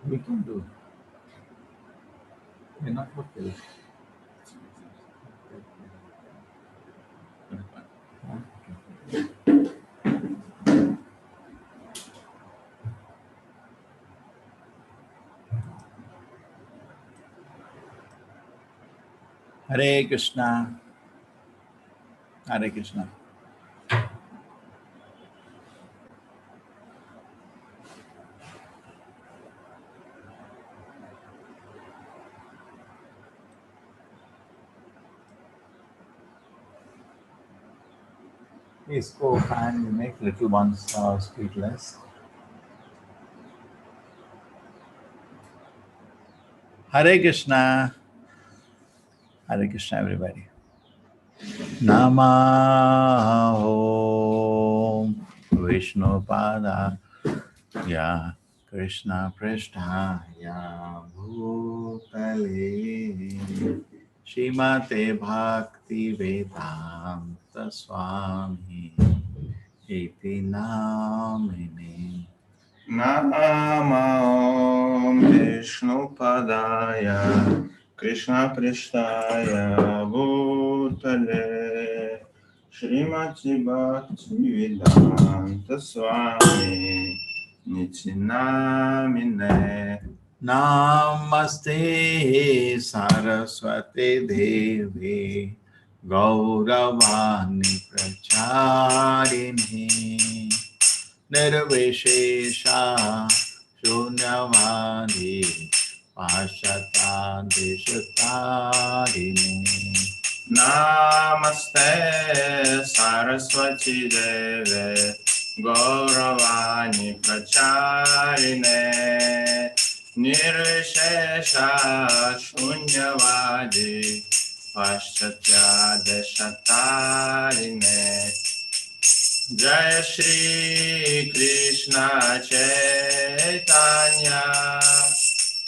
We can do. We're not okay. Hare Krishna, Hare Krishna. Please go and make little ones speak less. Hare Krishna, Hare Krishna, everybody. Namo Vishnu Pada Ya Krishna Prishta Ya Bhutale Shrimate Bhakti Vedanta Swami Iti Namine Namo Vishnu Padaya Krishna Prishtaya Bhutale Srimati Bhakti Vedanta Swami Nityanamine Namaste Saraswate Devi Gauravani Pracharini Nirvishesha Shunyavadi Pashata Deshatarini Namaste Saraswati Deve Gauravani Pracharine Nirvishesha Shunyavadi Paschatya Deshatarine Jai Shri Krishna Chaitanya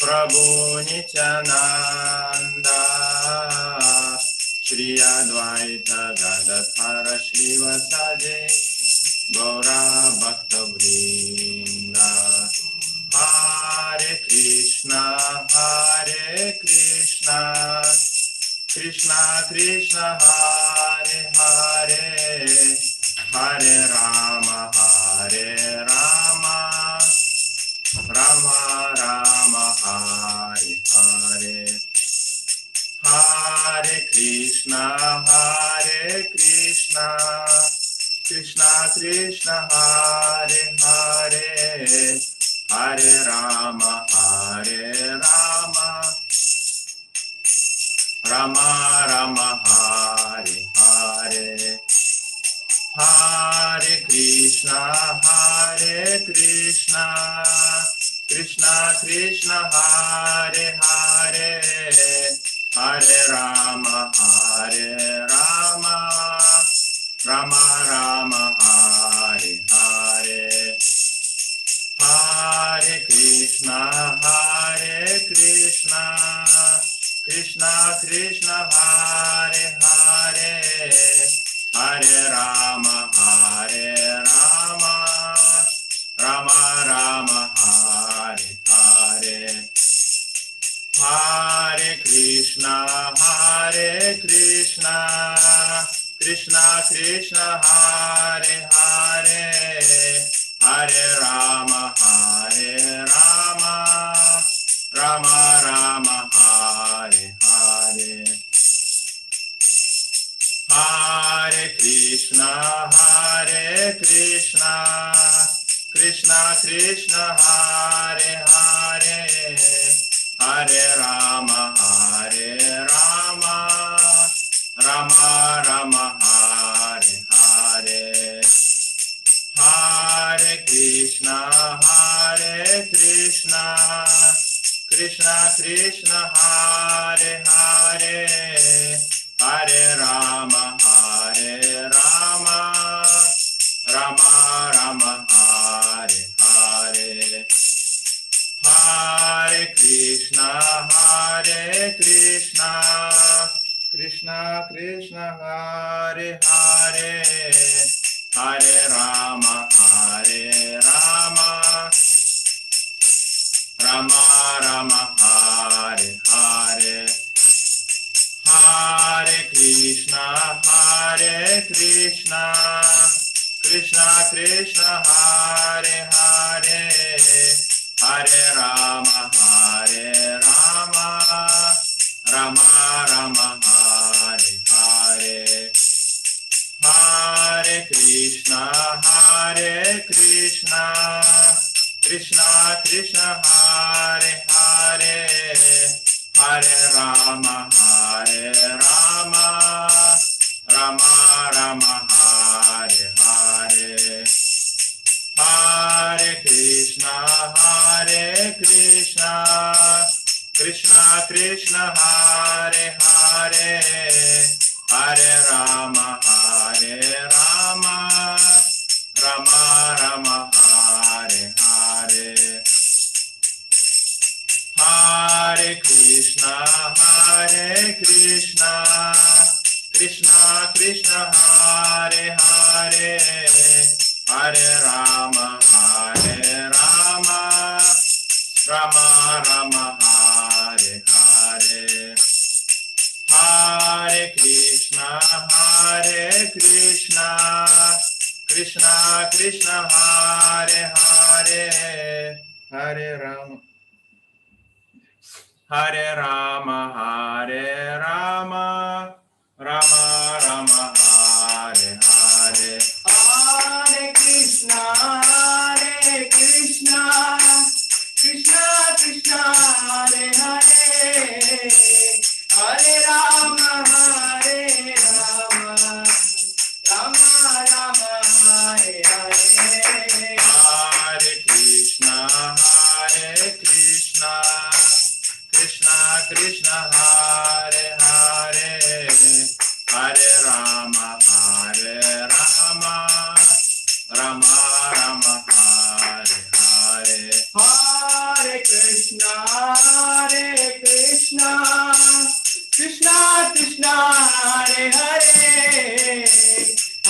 Prabhu Nityananda Shri Advaita Gadadhara Srivasadi Gaura Bhakta Vrinda Hare Krishna Krishna Krishna Hare Hare Hare Rama Rama Rama Hare Hare Hare Krishna Krishna Krishna Hare Hare Hare Rama Rama Rama Hare Hare Hare Krishna Krishna Krishna Hare Hare Hare Rama Rama Rama Hare Hare Hare Krishna Krishna Krishna Hare Hare Hare Rama Rama Rama Hare Hare Hare Krishna Krishna Krishna Hare Hare Hare Rama Rama Rama Hare Hare Hare Krishna Krishna Krishna Hare Hare Hare Rama Rama Rama Hare Hare Hare Krishna Krishna Krishna Hare Hare Hare Rama Rama Rama Hare Hare Hare Krishna Krishna Krishna Hare Hare Hare Rama Rama Rama Hare Hare Hare Krishna Krishna Krishna Hare Hare Hare Rama Rama Rama Hare Hare Hare Krishna Krishna Krishna Hare Hare Hare Rama Rama Rama Hare Hare Hare Krishna Krishna Krishna Hare Hare Hare Rama Rama Rama Hare Hare Hare Krishna Krishna Hare Hare Hare Rama Rama Rama Hare Hare Hare Krishna Krishna Hare Hare Hare Rama Rama Rama Hare Hare Hare Krishna Krishna Krishna Hare Hare Hare Rama Rama Rama Hare Hare Hare Krishna Krishna Hare Hare Hare Rama Rama Rama Hare Hare Hare Krishna Krishna Hare Hare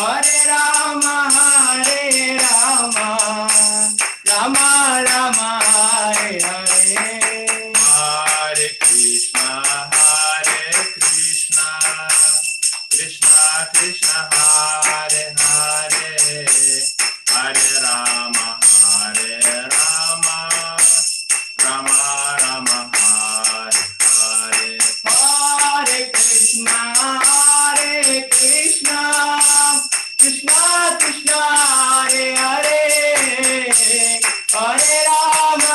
Hare Rama Rama Rama Hare Hare Hare Krishna Krishna Hare Hare Hare Rama Rama Rama Hare Hare Hare Krishna Krishna Hare Hare Hare Rama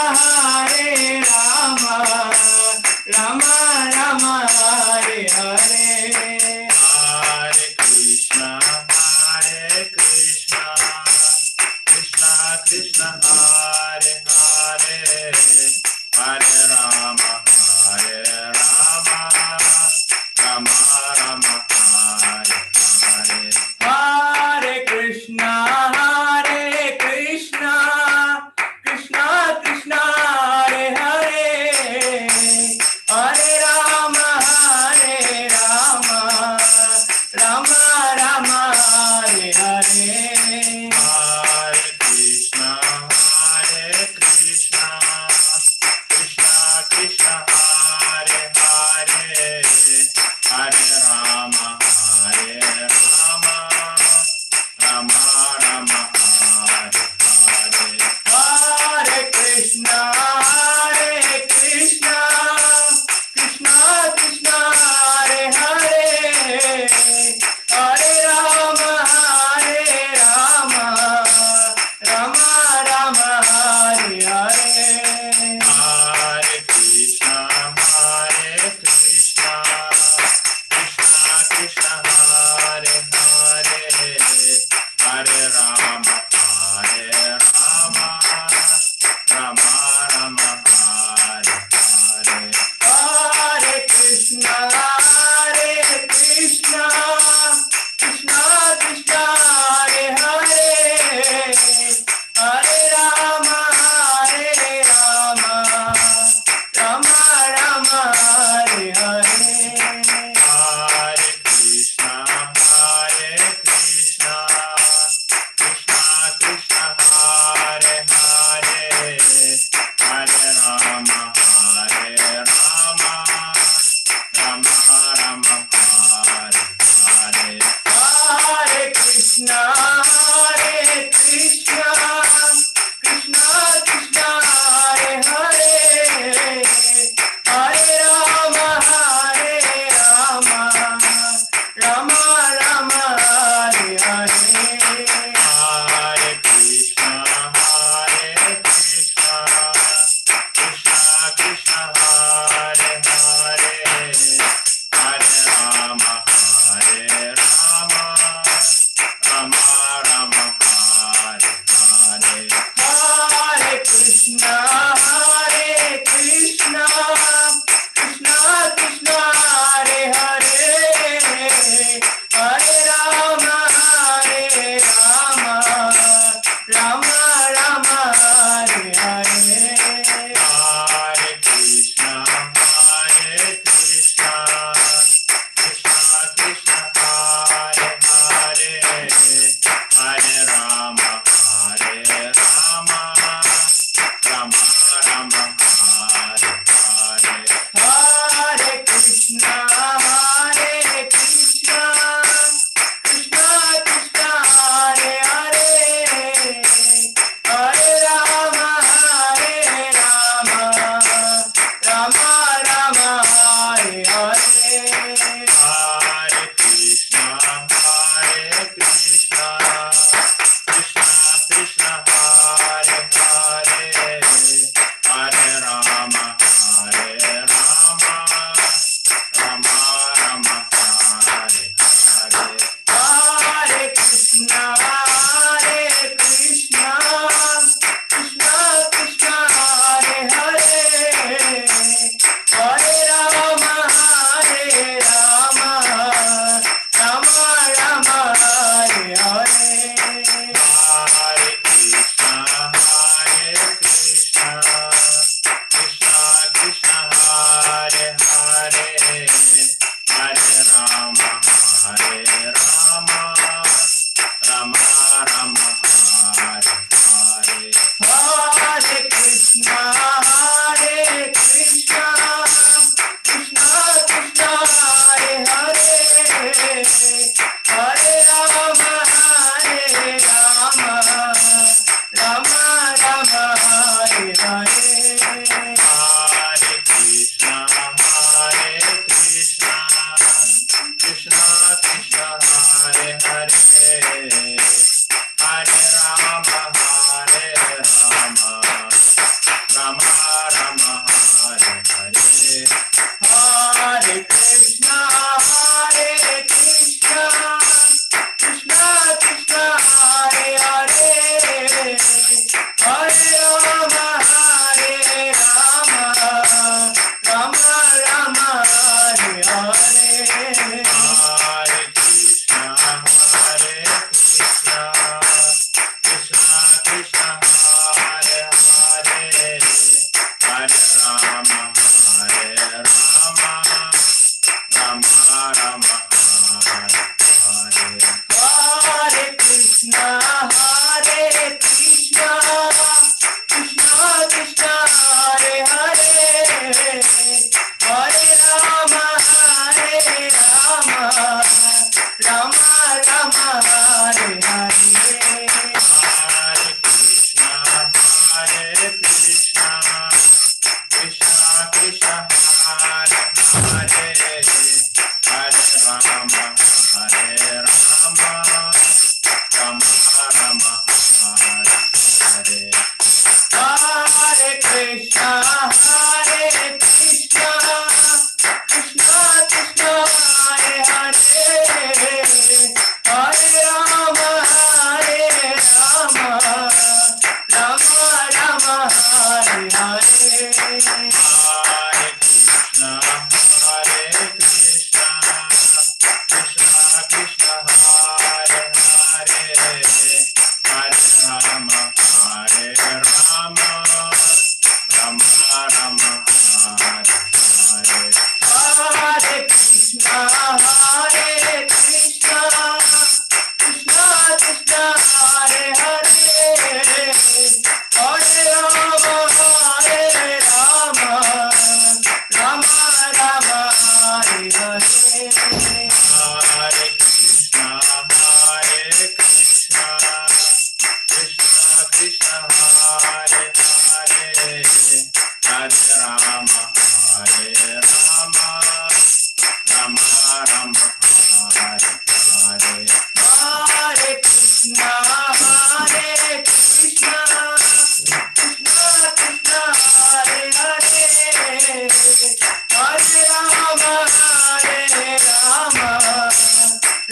Krishna, Krishna Krishna, Hare Hare, Hare Rama, Rama Rama, Hare Hare. Hare Krishna, Krishna Krishna, Hare Hare, Hare Rama, Rama Rama, Hare Hare. Hare Krishna, Krishna Krishna, Hare Hare, Hare Rama, Rama Rama, Hare Hare. Hare Krishna, Krishna Krishna, Hare Hare, Hare Rama,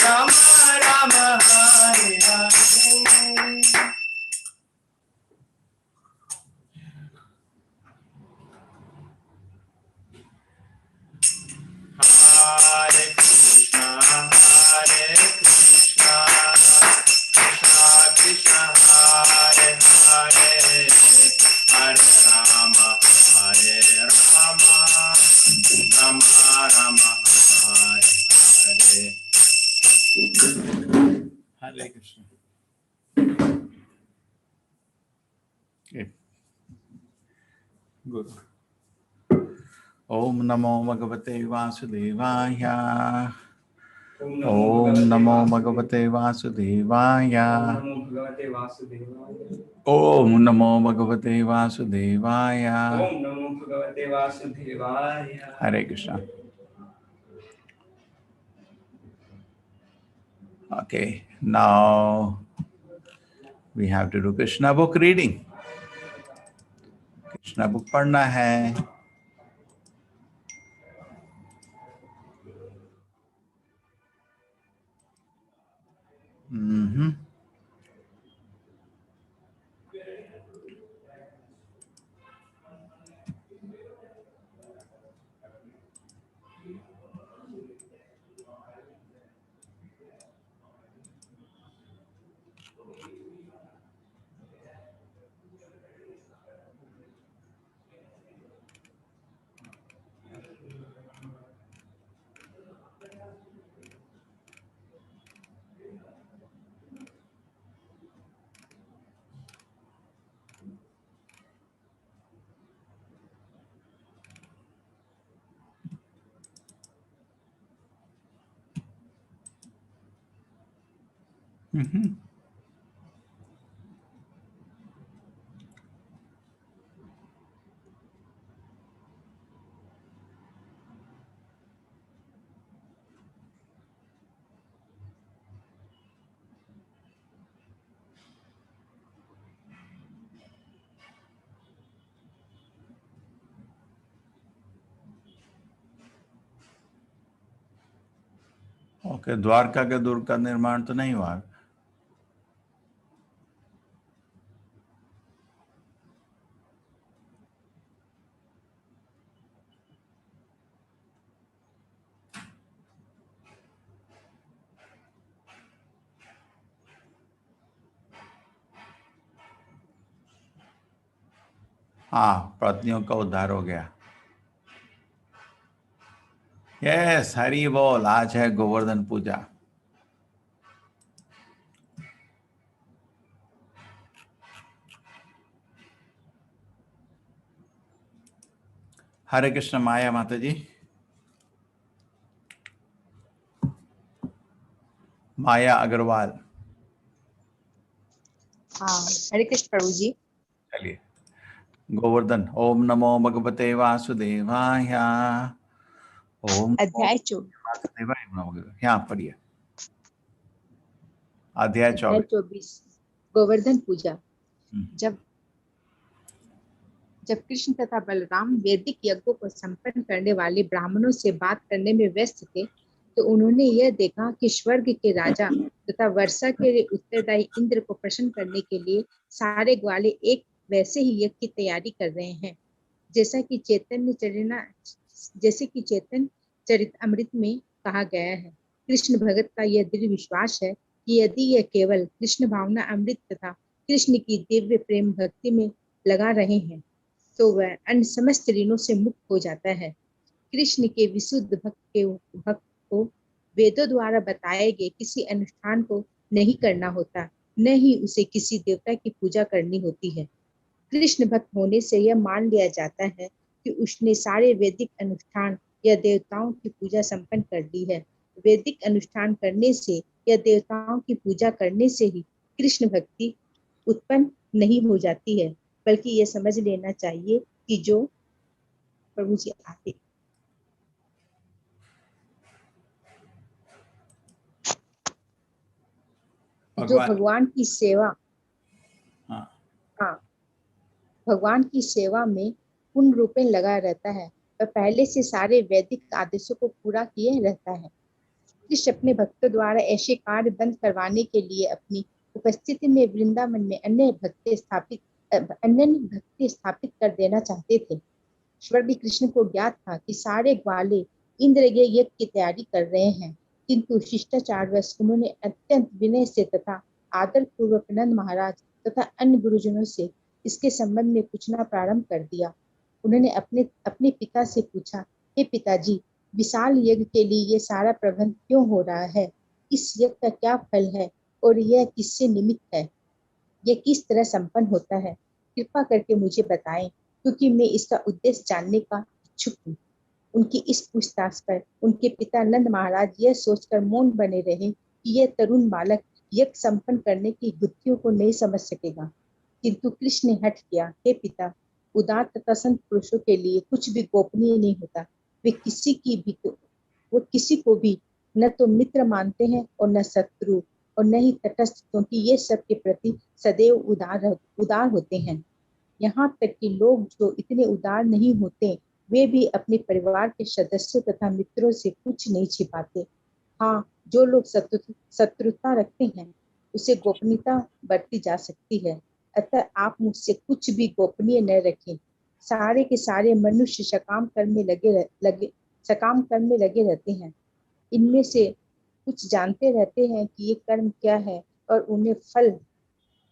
Rama Rama, Hare Hare. Hare Krishna, Krishna Krishna, Hare Hare, Hare Rama, Rama Rama, Hare Hare. Hare Krishna, Krishna Krishna, Hare Hare, Hare Rama, Rama Hare Hare. Hare Krishna. Okay. Good. Om Namo Bhagavate Vasudevaya. Om Namo Bhagavate Vasudevaya. Om Namo Bhagavate Vasudevaya. Om Namo Bhagavate Vasudevaya. Hare Krishna. Okay, now we have to do Krishna book reading. Krishna book पढ़ना है. Okay, Dwarka के दुर्ग का निर्माण तो नहीं हुआ. हाँ, पत्नियों का उद्धार हो गया. यस, हरि बोल. आज है गोवर्धन पूजा. हरे कृष्ण माया माता जी. माया अग्रवाल. हाँ, हरे कृष्ण प्रभु जी. चलिए. गोवर्धन. ओम नमो भगवते वासुदेवाय. ओम अध्याय 24. वासुदेवाय. यहाँ पढ़िए. अध्याय 24. गोवर्धन पूजा. जब कृष्ण तथा बलराम वैदिक यज्ञों को संपन्न करने वाले ब्राह्मणों से बात करने में व्यस्त थे, तो उन्होंने यह देखा कि स्वर्ग के राजा तथा वर्षा के लिए उत्तरदायी इंद्र को प्रसन्न करने के लिए सारे ग्वाले एक वैसे ही यज्ञ की तैयारी कर रहे हैं, जैसा कि चेतन चरित अमृत में कहा गया है। कृष्ण भगत का यह दृढ़ विश्वास है कि यदि यह केवल कृष्ण भावना अमृत तथा कृष्ण की दिव्य प्रेम भक्ति में लगा रहे हैं, तो वह अन्य समस्त ऋणों से मुक्त हो जाता है। कृष्ण के विशुद्ध भक्त को वेदों द्वारा बताए गए किसी अनुष्ठान को नहीं करना होता, न ही उसे किसी देवता की पूजा करनी होती है। कृष्ण भक्त होने से यह मान लिया जाता है कि उसने सारे वैदिक अनुष्ठान या देवताओं की पूजा संपन्न कर ली है। वैदिक अनुष्ठान करने से या देवताओं की पूजा करने से ही कृष्ण भक्ति उत्पन्न नहीं हो जाती है, बल्कि यह समझ लेना चाहिए कि जो प्रभु जी आते जो भगवान। भगवान की सेवा हाँ, हाँ भगवान की सेवा में पूर्ण रूपेण लगा रहता है, वह पहले से सारे वैदिक आदेशों को पूरा किए रहता है। कृष्ण अपने भक्तों द्वारा ऐसे कार्य बंद करवाने के लिए अपनी उपस्थिति में वृंदावन में अन्य भक्ति स्थापित कर देना चाहते थे। श्री कृष्ण को ज्ञात था कि सारे ग्वाले इंद्र यज्ञ की तैयारी कर रहे हैं, किंतु शिष्टाचारवश उन्होंने अत्यंत विनय से तथा आदर पूर्वक नंद महाराज तथा अन्य गुरुजनों से इसके संबंध में पूछना प्रारंभ कर दिया। उन्होंने अपने पिता से पूछा, हे पिताजी, विशाल यज्ञ के लिए ये सारा प्रबंध क्यों हो रहा है? इस यज्ञ का क्या फल है और यह किससे निमित्त है? यह किस तरह संपन्न होता है? कृपा करके मुझे बताएं, क्योंकि मैं इसका उद्देश्य जानने का इच्छुक हूँ। उनकी इस पूछताछ पर उनके पिता नंद महाराज यह सोचकर मौन बने रहे कि यह तरुण बालक यज्ञ संपन्न करने की गुत्थियों को नहीं समझ सकेगा। किंतु कृष्ण ने हठ किया, हे पिता, उदार तथा संत पुरुषों के लिए कुछ भी गोपनीय नहीं होता। वे वो किसी को भी न तो मित्र मानते हैं और न शत्रु और न ही तटस्थ, क्योंकि ये सब के प्रति सदैव उदार होते हैं। यहाँ तक कि लोग जो इतने उदार नहीं होते, वे भी अपने परिवार के सदस्यों तथा मित्रों से कुछ नहीं छिपाते। हाँ, जो लोग शत्रुता रखते हैं, उसे गोपनीयता बरती जा सकती है। अतः आप मुझसे कुछ भी गोपनीय न रखें। सारे के सारे मनुष्य सकाम कर्म में लगे रहते हैं। इनमें से कुछ जानते रहते हैं कि ये कर्म क्या है और उन्हें फल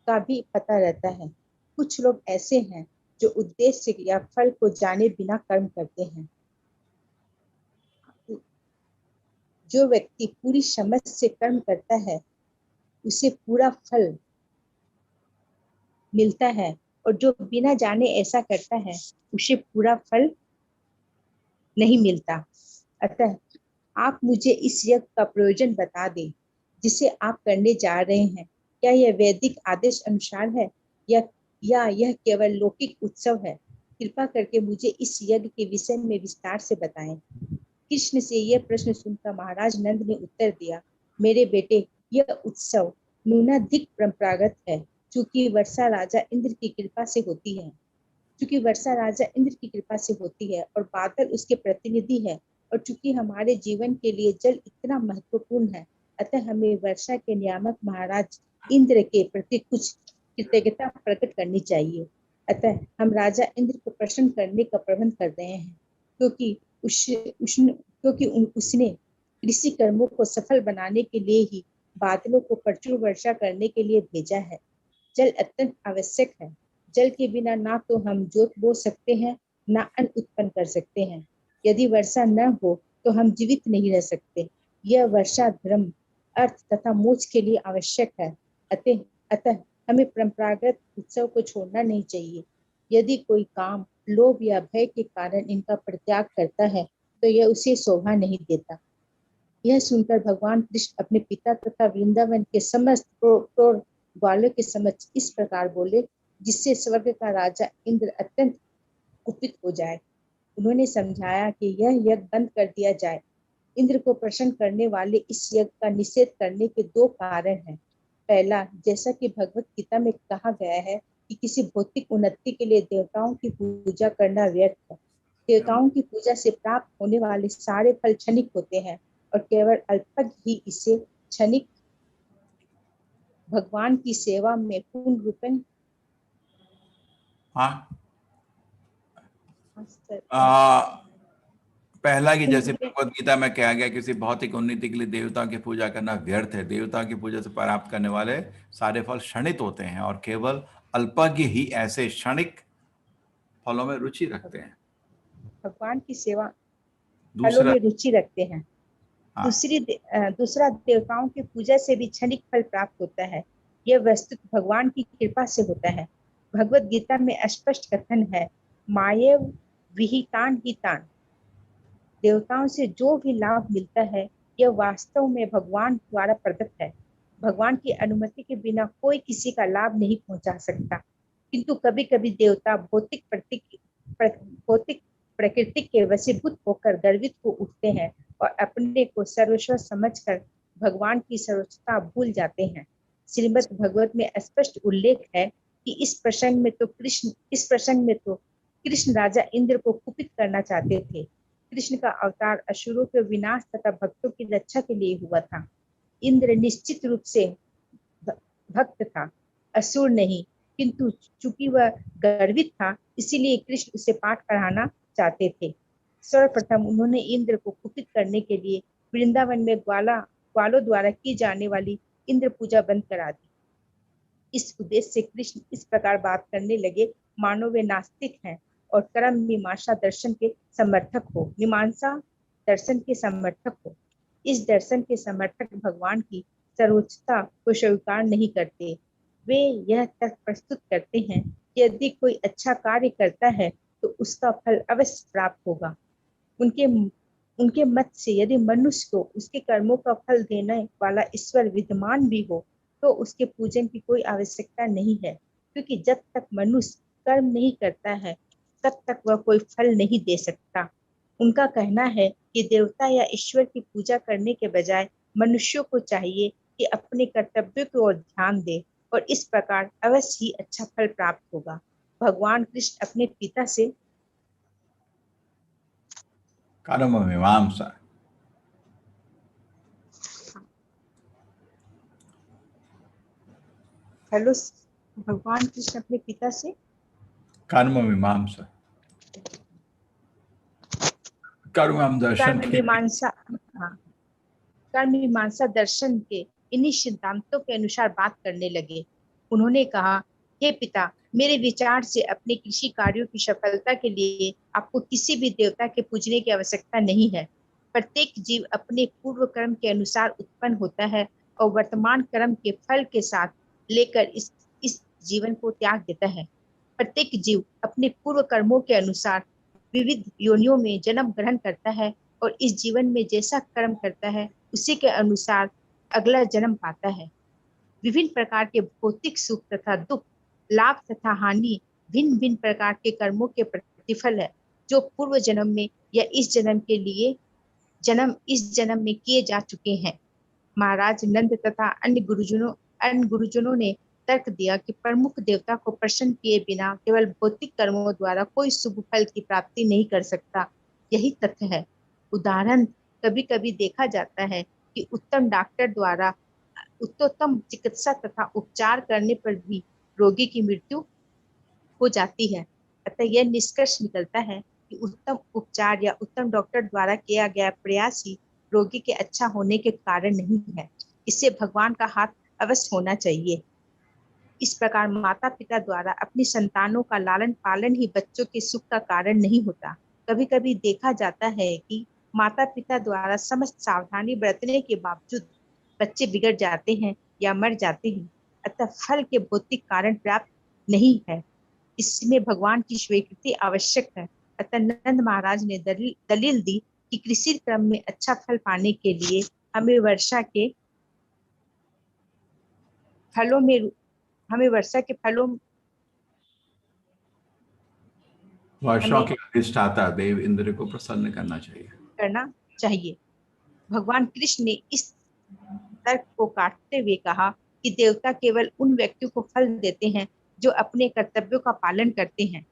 का भी पता रहता है। कुछ लोग ऐसे हैं जो उद्देश्य या फल को जाने बिना कर्म करते हैं। जो व्यक्ति पूरी समझ से कर्म करता है, उसे पूरा फल मिलता है, और जो बिना जाने ऐसा करता है, उसे पूरा फल नहीं मिलता। अतः आप मुझे इस यज्ञ का प्रयोजन बता दें जिसे आप करने जा रहे हैं। क्या यह वैदिक आदेश अनुसार है या यह केवल लौकिक उत्सव है? कृपा करके मुझे इस यज्ञ के विषय में विस्तार से बताएं। कृष्ण से यह प्रश्न सुनकर महाराज नंद ने उत्तर दिया, मेरे बेटे, यह उत्सव न्यूनाधिक परंपरागत है, चूंकि वर्षा राजा इंद्र की कृपा से होती है। और बादल उसके प्रतिनिधि है, और चूंकि हमारे जीवन के लिए जल इतना महत्वपूर्ण है, अतः हमें वर्षा के नियामक महाराज इंद्र के प्रति कुछ कृतज्ञता प्रकट करनी चाहिए। अतः हम राजा इंद्र को प्रसन्न करने का प्रबंध कर रहे हैं, क्योंकि उसने कृषि कर्मों को सफल बनाने के लिए ही बादलों को प्रचुर वर्षा करने के लिए भेजा है। जल अत्यंत आवश्यक है। जल के बिना ना तो हम जोत बो सकते हैं, ना अन्न उत्पन्न कर सकते हैं। यदि वर्षा न हो तो हम जीवित नहीं रह सकते। यह वर्षा धर्म, अर्थ तथा मोक्ष के लिए आवश्यक है। अतः हमें परंपरागत उत्सव को छोड़ना नहीं चाहिए। यदि कोई काम लोभ या भय के कारण इनका परित्याग करता है, तो यह उसे शोभा नहीं देता। यह सुनकर भगवान कृष्ण अपने पिता तथा वृंदावन के समस्त क्रोध ग्वालों के समक्ष इस प्रकार बोले, जिससे स्वर्ग का राजा इंद्र अत्यंत कुपित हो जाए। उन्होंने समझाया कि यह यज्ञ बंद कर दिया जाए। इंद्र को प्रसन्न करने वाले इस यज्ञ का निषेध करने के दो कारण हैं। पहला, जैसा कि भगवत गीता में कहा गया है, कि किसी भौतिक उन्नति के लिए देवताओं की पूजा करना व्यर्थ है। देवताओं की पूजा से प्राप्त होने वाले सारे फल क्षणिक होते हैं और केवल अल्पज्ञ ही इसे क्षणिक भगवान की सेवा में पूर्ण रूपेण हाँ, पहला कि जैसे भगवद गीता में कहा गया किसी भौतिक उन्नति के लिए देवताओं की पूजा करना व्यर्थ है। देवताओं की पूजा से प्राप्त करने वाले सारे फल क्षणिक होते हैं और केवल अल्पज्ञ ही ऐसे क्षणिक फलों में रुचि रखते हैं। भगवान की सेवा फलों दूसरा, में रुचि रखते हैं। हाँ, दूसरा देवताओं की पूजा से भी क्षणिक फल प्राप्त होता है। यह वस्तु भगवान की कृपा से होता है। भगवत गीता में स्पष्ट कथन है, मायेव विहितान हितान। देवताओं से जो भी लाभ मिलता है यह वास्तव में भगवान द्वारा प्रदत्त है। भगवान की अनुमति के बिना कोई किसी का लाभ नहीं पहुंचा सकता। किंतु कभी कभी देवता भौतिक प्रकृति के वशीभूत होकर गर्वित हो उठते हैं और अपने को सर्वस्व समझकर भगवान की सर्वोच्चता भूल जाते हैं। श्रीमद् भगवत में स्पष्ट उल्लेख है कि इस प्रसंग में तो कृष्ण राजा इंद्र को कुपित करना चाहते थे। कृष्ण का अवतार असुरों के विनाश तथा भक्तों की रक्षा के लिए हुआ था। इंद्र निश्चित रूप से भक्त था, असुर नहीं, किंतु चूंकि वह गर्वित था इसीलिए कृष्ण उसे पाठ पढ़ाना चाहते थे। सर्वप्रथम उन्होंने इंद्र को कुपित करने के लिए वृंदावन में ग्वालों द्वारा की जाने वाली इंद्र पूजा बंद करा दी। इस उद्देश्य से कृष्ण इस प्रकार बात करने लगे मानो वे नास्तिक हैं और कर्म मीमांसा दर्शन के समर्थक हो। इस दर्शन के समर्थक भगवान की सर्वोच्चता को स्वीकार नहीं करते। वे यह तर्क प्रस्तुत करते हैं कि यदि कोई अच्छा कार्य करता है तो उसका फल अवश्य प्राप्त होगा। उनके मत से यदि मनुष्य को उसके कर्मों का फल देने वाला ईश्वर विद्यमान भी हो तो उसके पूजन की कोई आवश्यकता नहीं है, क्योंकि जब तक मनुष्य कर्म नहीं करता है तब तक वह कोई फल नहीं दे सकता। उनका कहना है कि देवता या ईश्वर की पूजा करने के बजाय मनुष्यों को चाहिए कि अपने कर्तव्यों की ओर ध्यान दे और इस प्रकार अवश्य ही अच्छा फल प्राप्त होगा। भगवान कृष्ण अपने पिता से कर्म मीमांसा, हेलो भगवान कृष्ण अपने पिता से कर्म मीमांसा, कर्म दर्शन कर्म मीमांसा दर्शन के इन्हीं सिद्धांतों के अनुसार बात करने लगे। उन्होंने कहा, हे पिता, मेरे विचार से अपने कृषि कार्यों की सफलता के लिए आपको किसी भी देवता के पूजने की आवश्यकता नहीं है। प्रत्येक जीव अपने पूर्व कर्म के अनुसार उत्पन्न होता है और वर्तमान कर्म के फल के साथ लेकर इस जीवन को त्याग देता है। प्रत्येक जीव अपने पूर्व कर्मों के अनुसार विविध योनियों में जन्म ग्रहण करता है और इस जीवन में जैसा कर्म करता है उसी के अनुसार अगला जन्म पाता है। विभिन्न प्रकार के भौतिक सुख तथा दुख, लाभ तथा हानि भिन्न भिन्न प्रकार के कर्मों के प्रतिफल है जो पूर्व जन्म में या इस जन्म में किए जा चुके हैं। महाराज नंद तथा अन्य गुरुजनों ने तर्क दिया कि प्रमुख देवता को प्रसन्न किए बिना केवल भौतिक कर्मों द्वारा कोई शुभ फल की प्राप्ति नहीं कर सकता। यही तथ्य है। उदाहरण, कभी कभी देखा जाता है कि उत्तम डॉक्टर द्वारा उत्तम चिकित्सा तथा उपचार करने पर भी रोगी की मृत्यु हो जाती है। अतः यह निष्कर्ष निकलता है कि उत्तम उपचार या उत्तम डॉक्टर द्वारा किया गया प्रयास ही रोगी के अच्छा होने के कारण नहीं है। इससे भगवान का हाथ अवश्य होना चाहिए। इस प्रकार माता पिता द्वारा अपनी संतानों का लालन पालन ही बच्चों के सुख का कारण नहीं होता। कभी कभी देखा जाता है कि माता पिता द्वारा समस्त सावधानी बरतने के बावजूद बच्चे बिगड़ जाते हैं या मर जाते हैं। अतः फल के भौतिक कारण पर्याप्त नहीं है, इसमें भगवान की स्वीकृति आवश्यक है। अतः नंद महाराज ने दलील दी कि कृषि क्रम में अच्छा फल पाने के लिए हमें वर्षा के वर्षों के अधिष्ठाता देव इंद्र को प्रसन्न करना चाहिए। भगवान कृष्ण ने इस तर्क को काटते हुए कहा कि देवता केवल उन व्यक्तियों को फल देते हैं जो अपने कर्तव्यों का पालन करते हैं।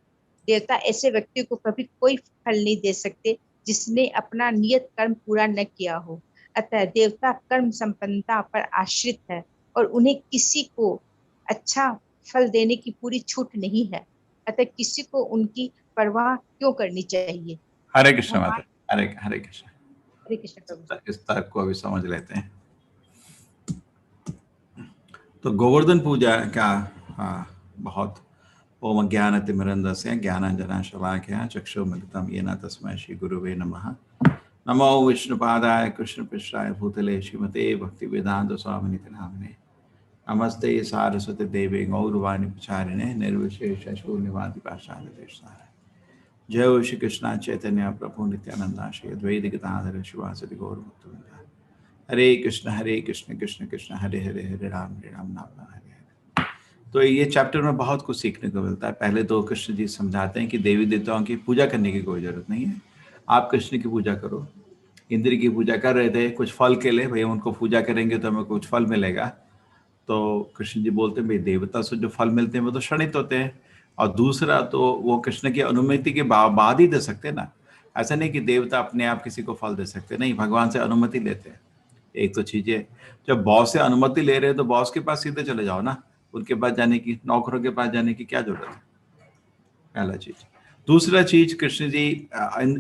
देवता ऐसे व्यक्ति को कभी कोई फल नहीं दे सकते जिसने अपना नियत कर्म पूरा न किया हो। अतः देवता कर्म संपन्नता पर आश्रित है और उन्हें किसी को अच्छा फल देने की पूरी छूट नहीं है। अतः किसी को उनकी परवाह क्यों करनी चाहिए। हरे कृष्ण भगवान माता, हरे हरे कृष्ण। हरे कृष्ण प्रभु। इस तर्क को अभी समझ लेते हैं। तो गोवर्धन पूजा का बहुत ओम ज्ञानतिमिरन्दस्य ज्ञानाञ्जनशलाकया चक्षुर्मिलितं येन तस्मै श्रीगुरुवे नमः। नमो विष्णुपादाय कृष्णपृष्ठाय भूतले श्रीमते भक्तिवेदांत स्वामिनिति नामिने। नमस्ते सारस्वती देवे गौरवाणी प्रचारिणे निर्विशेष शून्यवादी पाषाणदेशतारिणे। जय श्री कृष्ण चैतन्य प्रभु नित्यानंदा श्री अद्वैत गदाधर शिवासदि गौरभक्तवृंद। हरे कृष्ण कृष्ण कृष्ण हरे हरे हरे राम नाम हरे हरे। तो ये चैप्टर में बहुत कुछ सीखने को मिलता है। पहले तो कृष्ण जी समझाते हैं कि देवी देवताओं की पूजा करने की कोई जरूरत नहीं है, आप कृष्ण की पूजा करो। इंद्र की पूजा कर रहे थे कुछ फल के लिए, भैया उनको पूजा करेंगे तो हमें कुछ फल मिलेगा। तो कृष्ण जी बोलते हैं भाई देवता से जो फल मिलते हैं वो तो क्षणित होते हैं, और दूसरा तो वो कृष्ण की अनुमति के बाद ही दे सकते हैं ना। ऐसा नहीं कि देवता अपने आप किसी को फल दे सकते, नहीं, भगवान से अनुमति लेते हैं। एक तो चीज है, जब बॉस से अनुमति ले रहे हैं तो बॉस के पास सीधे चले जाओ ना, उनके पास जाने की, नौकरों के पास जाने की क्या जरूरत है। पहला चीज। दूसरा चीज, कृष्ण जी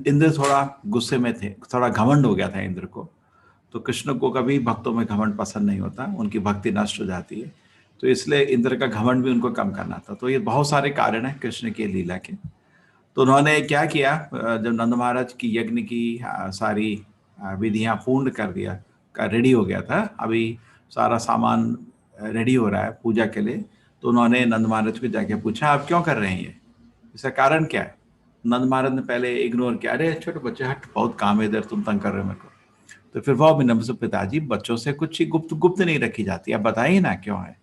इंद्र थोड़ा गुस्से में थे, थोड़ा घमंड हो गया था इंद्र को। तो कृष्ण को कभी भक्तों में घमंड पसंद नहीं होता, उनकी भक्ति नष्ट हो जाती है। तो इसलिए इंद्र का घमंड भी उनको कम करना था। तो ये बहुत सारे कारण हैं कृष्ण की लीला के। तो उन्होंने क्या किया, जब नंद महाराज की यज्ञ की सारी विधियां पूर्ण कर दिया, का रेडी हो गया था, अभी सारा सामान रेडी हो रहा है पूजा के लिए। तो उन्होंने नंद महाराज को जाके पूछा आप क्यों कर रहे हैं ये, इसका कारण क्या है। नंद महाराज ने पहले इग्नोर किया, अरे छोटे बच्चे हट, बहुत काम है इधर, तुम तंग कर रहे हो मेरे को। तो फिर वो विनम्र से, पिताजी बच्चों से कुछ गुप्त गुप्त नहीं रखी जाती, आप बताइए ना क्यों है।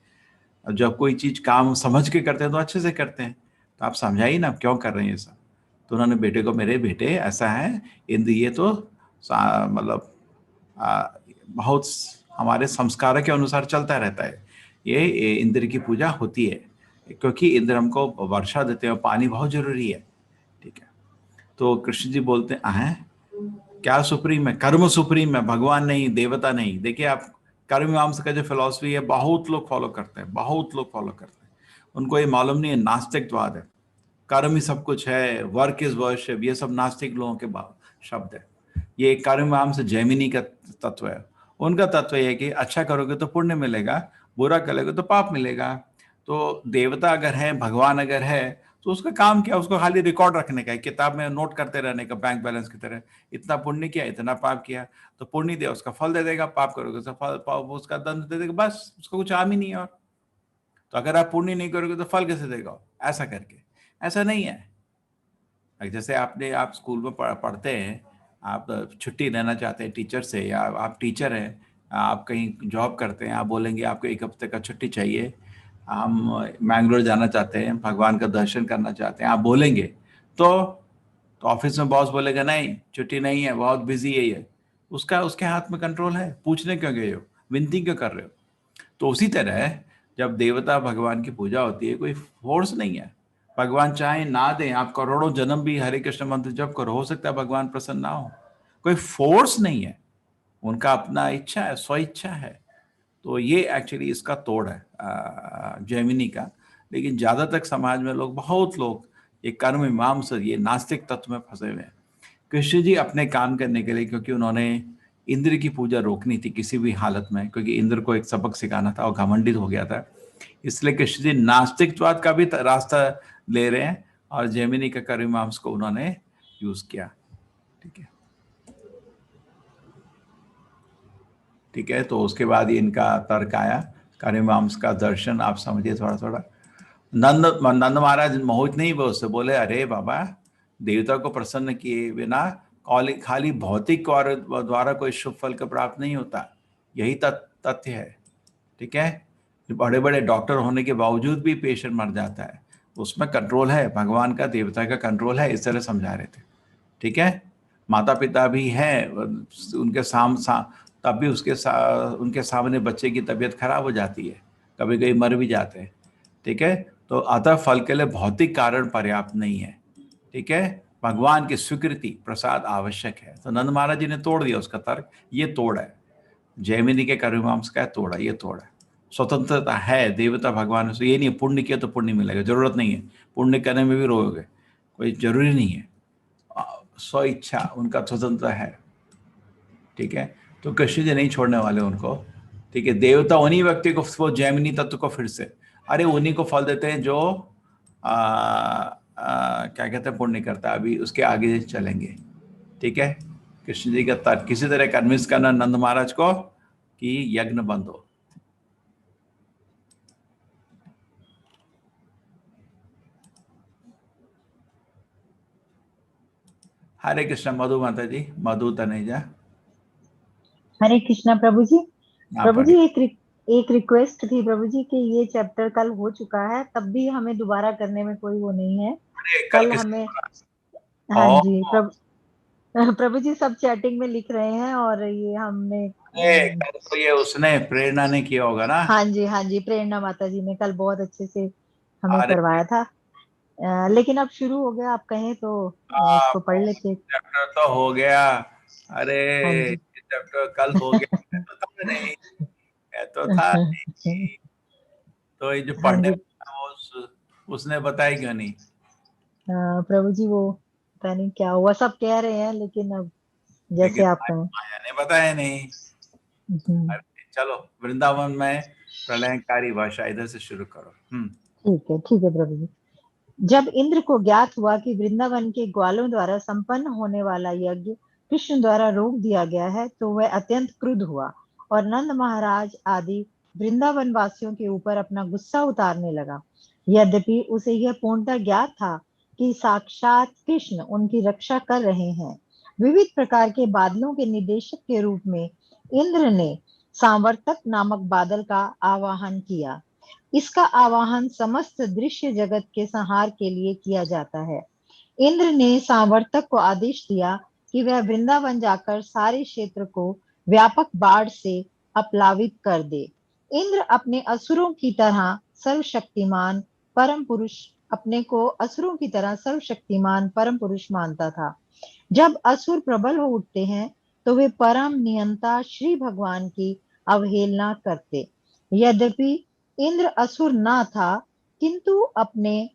अब जब कोई चीज काम समझ के करते हैं तो अच्छे से करते हैं, तो आप समझाइए ना क्यों कर रहे हैं ये सब। तो उन्होंने बेटे को, मेरे बेटे ऐसा है इंद्र, ये तो मतलब बहुत हमारे संस्कार के अनुसार चलता रहता है, ये इंद्र की पूजा होती है क्योंकि इंद्र हमको वर्षा देते हैं, पानी बहुत जरूरी है। ठीक है। तो कृष्ण जी बोलते हैं क्या सुप्रीम है, कर्म सुप्रीम है, भगवान नहीं, देवता नहीं। देखिए आप, कर्म मीमांसा का जो फिलॉसफी है बहुत लोग फॉलो करते हैं, बहुत लोग फॉलो करते हैं, उनको ये मालूम नहीं है नास्तिकवाद है, कर्म ही सब कुछ है, वर्क इज वर्शिप, ये सब नास्तिक लोगों के शब्द है। ये कर्म मीमांसा जैमिनी का तत्व है। उनका तत्व यह है कि अच्छा करोगे तो पुण्य मिलेगा, बुरा करोगे तो पाप मिलेगा। तो देवता अगर है, भगवान अगर है, तो उसका काम क्या, उसको खाली रिकॉर्ड रखने का है, किताब में नोट करते रहने का, बैंक बैलेंस की तरह, इतना पुण्य किया, इतना पाप किया, तो पुण्य दे उसका फल दे देगा, पाप करोगे तो फल उसका दंड दे देगा, बस उसका कुछ आम ही नहीं है। और तो अगर आप पुण्य नहीं करोगे तो फल कैसे देगा, ऐसा करके। ऐसा नहीं है। जैसे आप स्कूल में पढ़ते हैं, आप छुट्टी लेना चाहते हैं टीचर से, या आप टीचर हैं, आप कहीं जॉब करते हैं, आप बोलेंगे आपको 1 हफ्ते का छुट्टी चाहिए, हम मैंगलोर जाना चाहते हैं, भगवान का दर्शन करना चाहते हैं, आप बोलेंगे तो ऑफिस में बॉस बोलेगा नहीं छुट्टी नहीं है, बहुत बिजी है ये, उसके हाथ में कंट्रोल है, पूछने क्यों गए हो, विनती क्यों कर रहे हो। तो उसी तरह जब देवता भगवान की पूजा होती है, कोई फोर्स नहीं है, भगवान चाहे ना दें, आप करोड़ों जन्म भी हरे कृष्ण मंत्र जप करो, हो सकता है भगवान प्रसन्न ना हो, कोई फोर्स नहीं है, उनका अपना इच्छा है, स्व इच्छा है। तो ये एक्चुअली इसका तोड़ है जैमिनी का। लेकिन ज्यादातर समाज में बहुत लोग ये कर्म मीमांसा, ये नास्तिक तत्व में फंसे हुए हैं। कृष्ण जी अपने काम करने के लिए, क्योंकि उन्होंने इंद्र की पूजा रोकनी थी किसी भी हालत में, क्योंकि इंद्र को एक सबक सिखाना था और घमंडित हो गया था, इसलिए कृष्ण जी नास्तिकवाद का भी रास्ता ले रहे हैं और जैमिनी का कर्म मीमांसा को उन्होंने यूज किया। ठीक है, ठीक है। तो उसके बाद इनका तर्क आया, कर्म मीमांसा का दर्शन आप समझिए थोड़ा थोड़ा। नंद महाराज मोहित नहीं हुए उससे, बोले अरे बाबा, देवता को प्रसन्न किए बिना खाली भौतिक द्वारा कोई शुभ फल का प्राप्त नहीं होता, यही तथ्य है। ठीक है, बड़े बड़े डॉक्टर होने के बावजूद भी पेशेंट मर जाता है, उसमें कंट्रोल है भगवान का, देवता का कंट्रोल है, इस तरह समझा रहे थे। ठीक है, माता पिता भी हैं, उनके तब भी उनके सामने बच्चे की तबीयत खराब हो जाती है, कभी कभी मर भी जाते हैं। ठीक है, तो अतः फल के लिए भौतिक कारण पर्याप्त नहीं है, ठीक है, भगवान की स्वीकृति प्रसाद आवश्यक है। तो नंद महाराज जी ने तोड़ दिया उसका तर्क, ये तोड़ है, जैमिनी के कर्ममांस का तोड़ा, ये तोड़ है। स्वतंत्रता है देवता भगवान से, ये नहीं पुण्य किया तो पुण्य मिलेगा, जरूरत नहीं है, पुण्य करने में भी रोओगे, कोई जरूरी नहीं है, स्व इच्छा उनका स्वतंत्र है, ठीक है। तो कृष्ण जी नहीं छोड़ने वाले उनको, ठीक है। देवता उन्हीं व्यक्ति को, वो जैमिनी तत्व को फिर से, अरे उन्हीं को फल देते हैं जो क्या कहते हैं पुण्य करता है, अभी उसके आगे चलेंगे, ठीक है। कृष्ण जी का तर्क, किसी तरह कन्विंस करना नंद महाराज को कि यज्ञ बंद हो। हरे कृष्ण। मधु माता जी, मधु तनेजा, हरे कृष्णा प्रभु जी। आप प्रभु जी पढ़िए। एक रिक्वेस्ट थी प्रभु जी कि ये चैप्टर कल हो चुका है, तब भी हमें दोबारा करने में कोई वो नहीं है। अरे कल कल किस, हमें, हाँ ओ, जी प्रभु जी सब चैटिंग में लिख रहे हैं और ये हमने कल तो ये उसने प्रेरणा ने किया होगा ना। हाँ जी प्रेरणा माता जी ने कल बहुत अच्छे से हमें अरे करवाया था। लेकिन अब शुरू हो गया, आप कहें तो इसको पढ़ लेते। चैप्टर तो हो गया, अरे हाँ जी चैप्टर कल हो गया, मैं तो था नहीं, मैं तो था नहीं। तो ये जो हाँ पढ़ने जी वाला वो उसने बताया क्यों नहीं? प्रभु जी वो पता नहीं क्या हुआ, सब कह रहे हैं लेकिन अब लेकिन जैसे आप कहें। माया ने बताया नहीं। हम्म, अरे चलो, वृंदावन में प्रलयकारी भाषा, इधर से शुरू करो। ठीक है प्रभु जी। जब इंद्र को ज्ञात हुआ कि वृंदावन के ग्वालों द्वारा संपन्न होने वाला यज्ञ कृष्ण द्वारा रोक दिया गया है, तो वह अत्यंत क्रुद्ध हुआ और नंद महाराज आदि वृंदावन वासियों के ऊपर अपना गुस्सा उतारने लगा। यद्यपि उसे यह पूर्णतः ज्ञात था कि साक्षात कृष्ण उनकी रक्षा कर रहे हैं। विविध प्रकार के बादलों के निदेशक के रूप में इंद्र ने सांवर्तक नामक बादल का आवाहन किया। इसका आवाहन समस्त दृश्य जगत के संहार के लिए किया जाता है। इंद्र ने सांवर्तक को आदेश दिया कि वह वृंदावन जाकर सारे क्षेत्र को व्यापक बाढ़ से अपलावित कर दे। इंद्र अपने असुरों की तरह सर्वशक्तिमान परम पुरुष अपने को असुरों की तरह सर्वशक्तिमान परम पुरुष मानता था। जब असुर प्रबल हो उठते हैं तो वे परम नियंता श्री भगवान की अवहेलना करते। यद्यपि इंद्र असुर ना था, किंतु अपने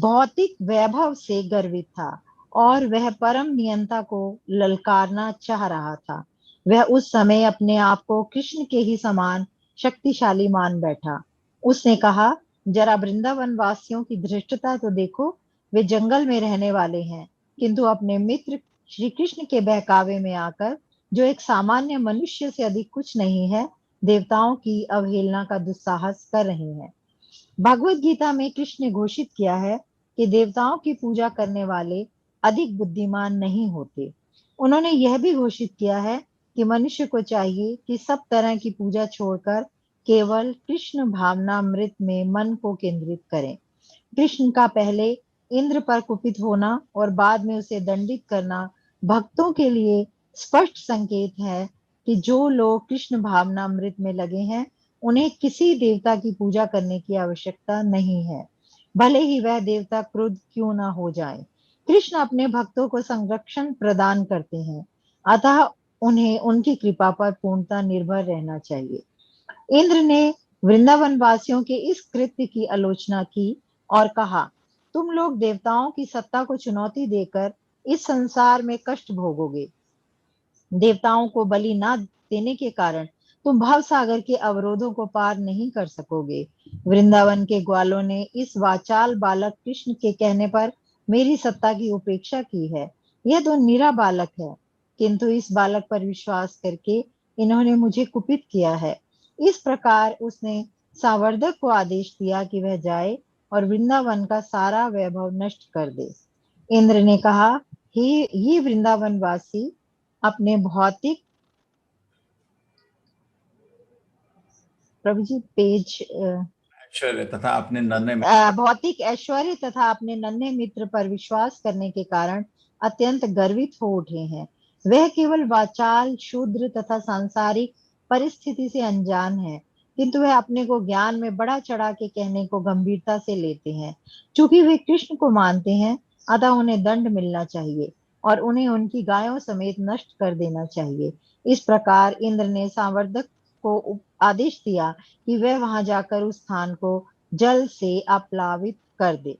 भौतिक वैभव से गर्वित था और वह परम नियंता को ललकारना चाह रहा था। वह उस समय अपने आप को कृष्ण के ही समान शक्तिशाली मान बैठा। उसने कहा, जरा वृंदावन वासियों की धृष्टता तो देखो, वे जंगल में रहने वाले हैं, किंतु अपने मित्र श्री कृष्ण के बहकावे में आकर, जो एक सामान्य मनुष्य से अधिक कुछ नहीं है, देवताओं की अवहेलना का दुस्साहस कर रहे हैं। भगवत गीता में कृष्ण ने घोषित किया है कि देवताओं की पूजा करने वाले अधिक बुद्धिमान नहीं होते। उन्होंने यह भी घोषित किया है कि मनुष्य को चाहिए कि सब तरह की पूजा छोड़कर केवल कृष्ण भावनामृत में मन को केंद्रित करें। कृष्ण का पहले इंद्र पर कुपित होना और बाद में उसे दंडित करना भक्तों के लिए स्पष्ट संकेत है कि जो लोग कृष्ण भावनामृत में लगे हैं, उन्हें किसी देवता की पूजा करने की आवश्यकता नहीं है, भले ही वह देवता क्रुद्ध क्यों ना हो जाए। कृष्ण अपने भक्तों को संरक्षण प्रदान करते हैं, अतः उन्हें उनकी कृपा पर पूर्णतः निर्भर रहना चाहिए। इंद्र ने वृंदावन वासियों के इस कृत्य की आलोचना की और कहा, तुम लोग देवताओं की सत्ता को चुनौती देकर इस संसार में कष्ट भोगोगे। देवताओं को बलि ना देने के कारण तुम भाव सागर के अवरोधों को पार नहीं कर सकोगे। वृंदावन के ग्वालों ने इस वाचाल बालक कृष्ण के कहने पर मेरी सत्ता की उपेक्षा की है। यह तो निरा बालक है, किंतु इस बालक पर विश्वास करके इन्होंने मुझे कुपित किया है। इस प्रकार उसने सावर्धक को आदेश दिया कि वह जाए और वृंदावन का सारा वैभव नष्ट कर दे। इंद्र ने कहा, ये वृंदावन वासी अपने भौतिक, प्रभु जी पेज ऐश्वर्य तथा अपने नन्हे में, भौतिक ऐश्वर्य तथा अपने नन्हे मित्र पर विश्वास करने के कारण अत्यंत गर्वित हो उठे हैं। वह केवल वाचाल शूद्र तथा सांसारिक परिस्थिति से अनजान है। किंतु वह अपने को ज्ञान में बढ़ा चढ़ा के कहने को गंभीरता से लेते हैं। चूंकि वे कृष्ण को मानते हैं, अतः उन्हें दंड मिलना चाहिए और उन्हें उनकी गायों समेत नष्ट कर देना चाहिए। इस प्रकार इंद्र ने सांवर्धक को आदेश दिया कि वह वहां जाकर उस स्थान को जल से अपलावित कर दे।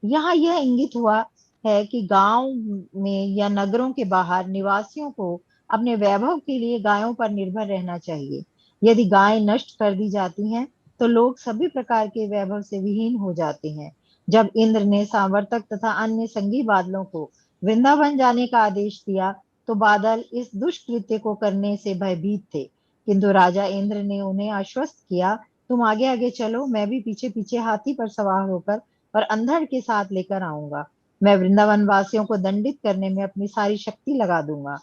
यहाँ यह इंगित हुआ है कि गांव में या नगरों के बाहर निवासियों को अपने वैभव के लिए गायों पर निर्भर रहना चाहिए। यदि गायें नष्ट कर दी जाती हैं, तो लोग सभी प्रकार के वैभव से विहीन हो जाते हैं। जब इंद्र ने सांवर्तक तथा अन्य संगी बादलों को वृंदावन जाने का आदेश दिया, तो बादल इस दुष्कृत्य को करने से भयभीत थे। किंतु राजा इंद्र ने उन्हें आश्वस्त किया, तुम आगे आगे चलो, मैं भी पीछे पीछे हाथी पर सवार होकर और अंधड़ के साथ लेकर आऊंगा। मैं वृंदावन वासियों को दंडित करने में अपनी सारी शक्ति लगा दूंगा।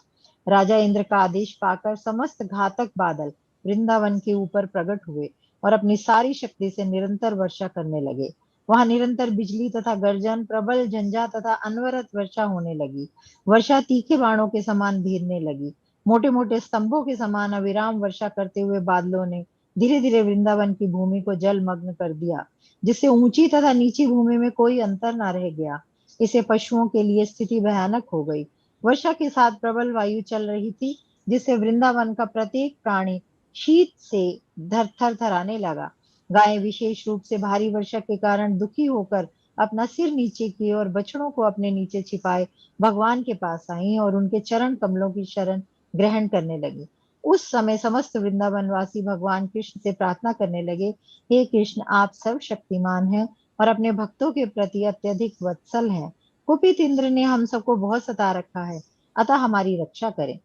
राजा इंद्र का आदेश पाकर समस्त घातक बादल वृंदावन के ऊपर प्रकट हुए और अपनी सारी शक्ति से निरंतर वर्षा करने लगे। वहां निरंतर बिजली तथा गर्जन, प्रबल झंझा तथा अनवरत वर्षा होने लगी। वर्षा तीखे बाणों के समान भीरने लगी। मोटे मोटे स्तंभों के समान अविराम वर्षा करते हुए बादलों ने धीरे धीरे वृंदावन की भूमि को जलमग्न कर दिया, जिससे ऊंची तथा नीची भूमि में कोई अंतर न रह गया। इसे पशुओं के लिए स्थिति भयानक हो गई। वर्षा के साथ प्रबल वायु चल रही थी, जिससे वृंदावन का प्रत्येक प्राणी शीत से थरथराने लगा। गायें विशेष रूप से भारी वर्षा के कारण दुखी होकर अपना सिर नीचे किए और बछड़ों को अपने नीचे छिपाए भगवान के पास आई और उनके चरण कमलों की शरण ग्रहण करने लगी। उस समय समस्त वृंदावनवासी भगवान कृष्ण से प्रार्थना करने लगे, हे कृष्ण, आप सर्वशक्तिमान हैं और अपने भक्तों के प्रति अत्यधिक वत्सल हैं। कुपित इंद्र ने हम सबको बहुत सता रखा है, अतः हमारी रक्षा करें।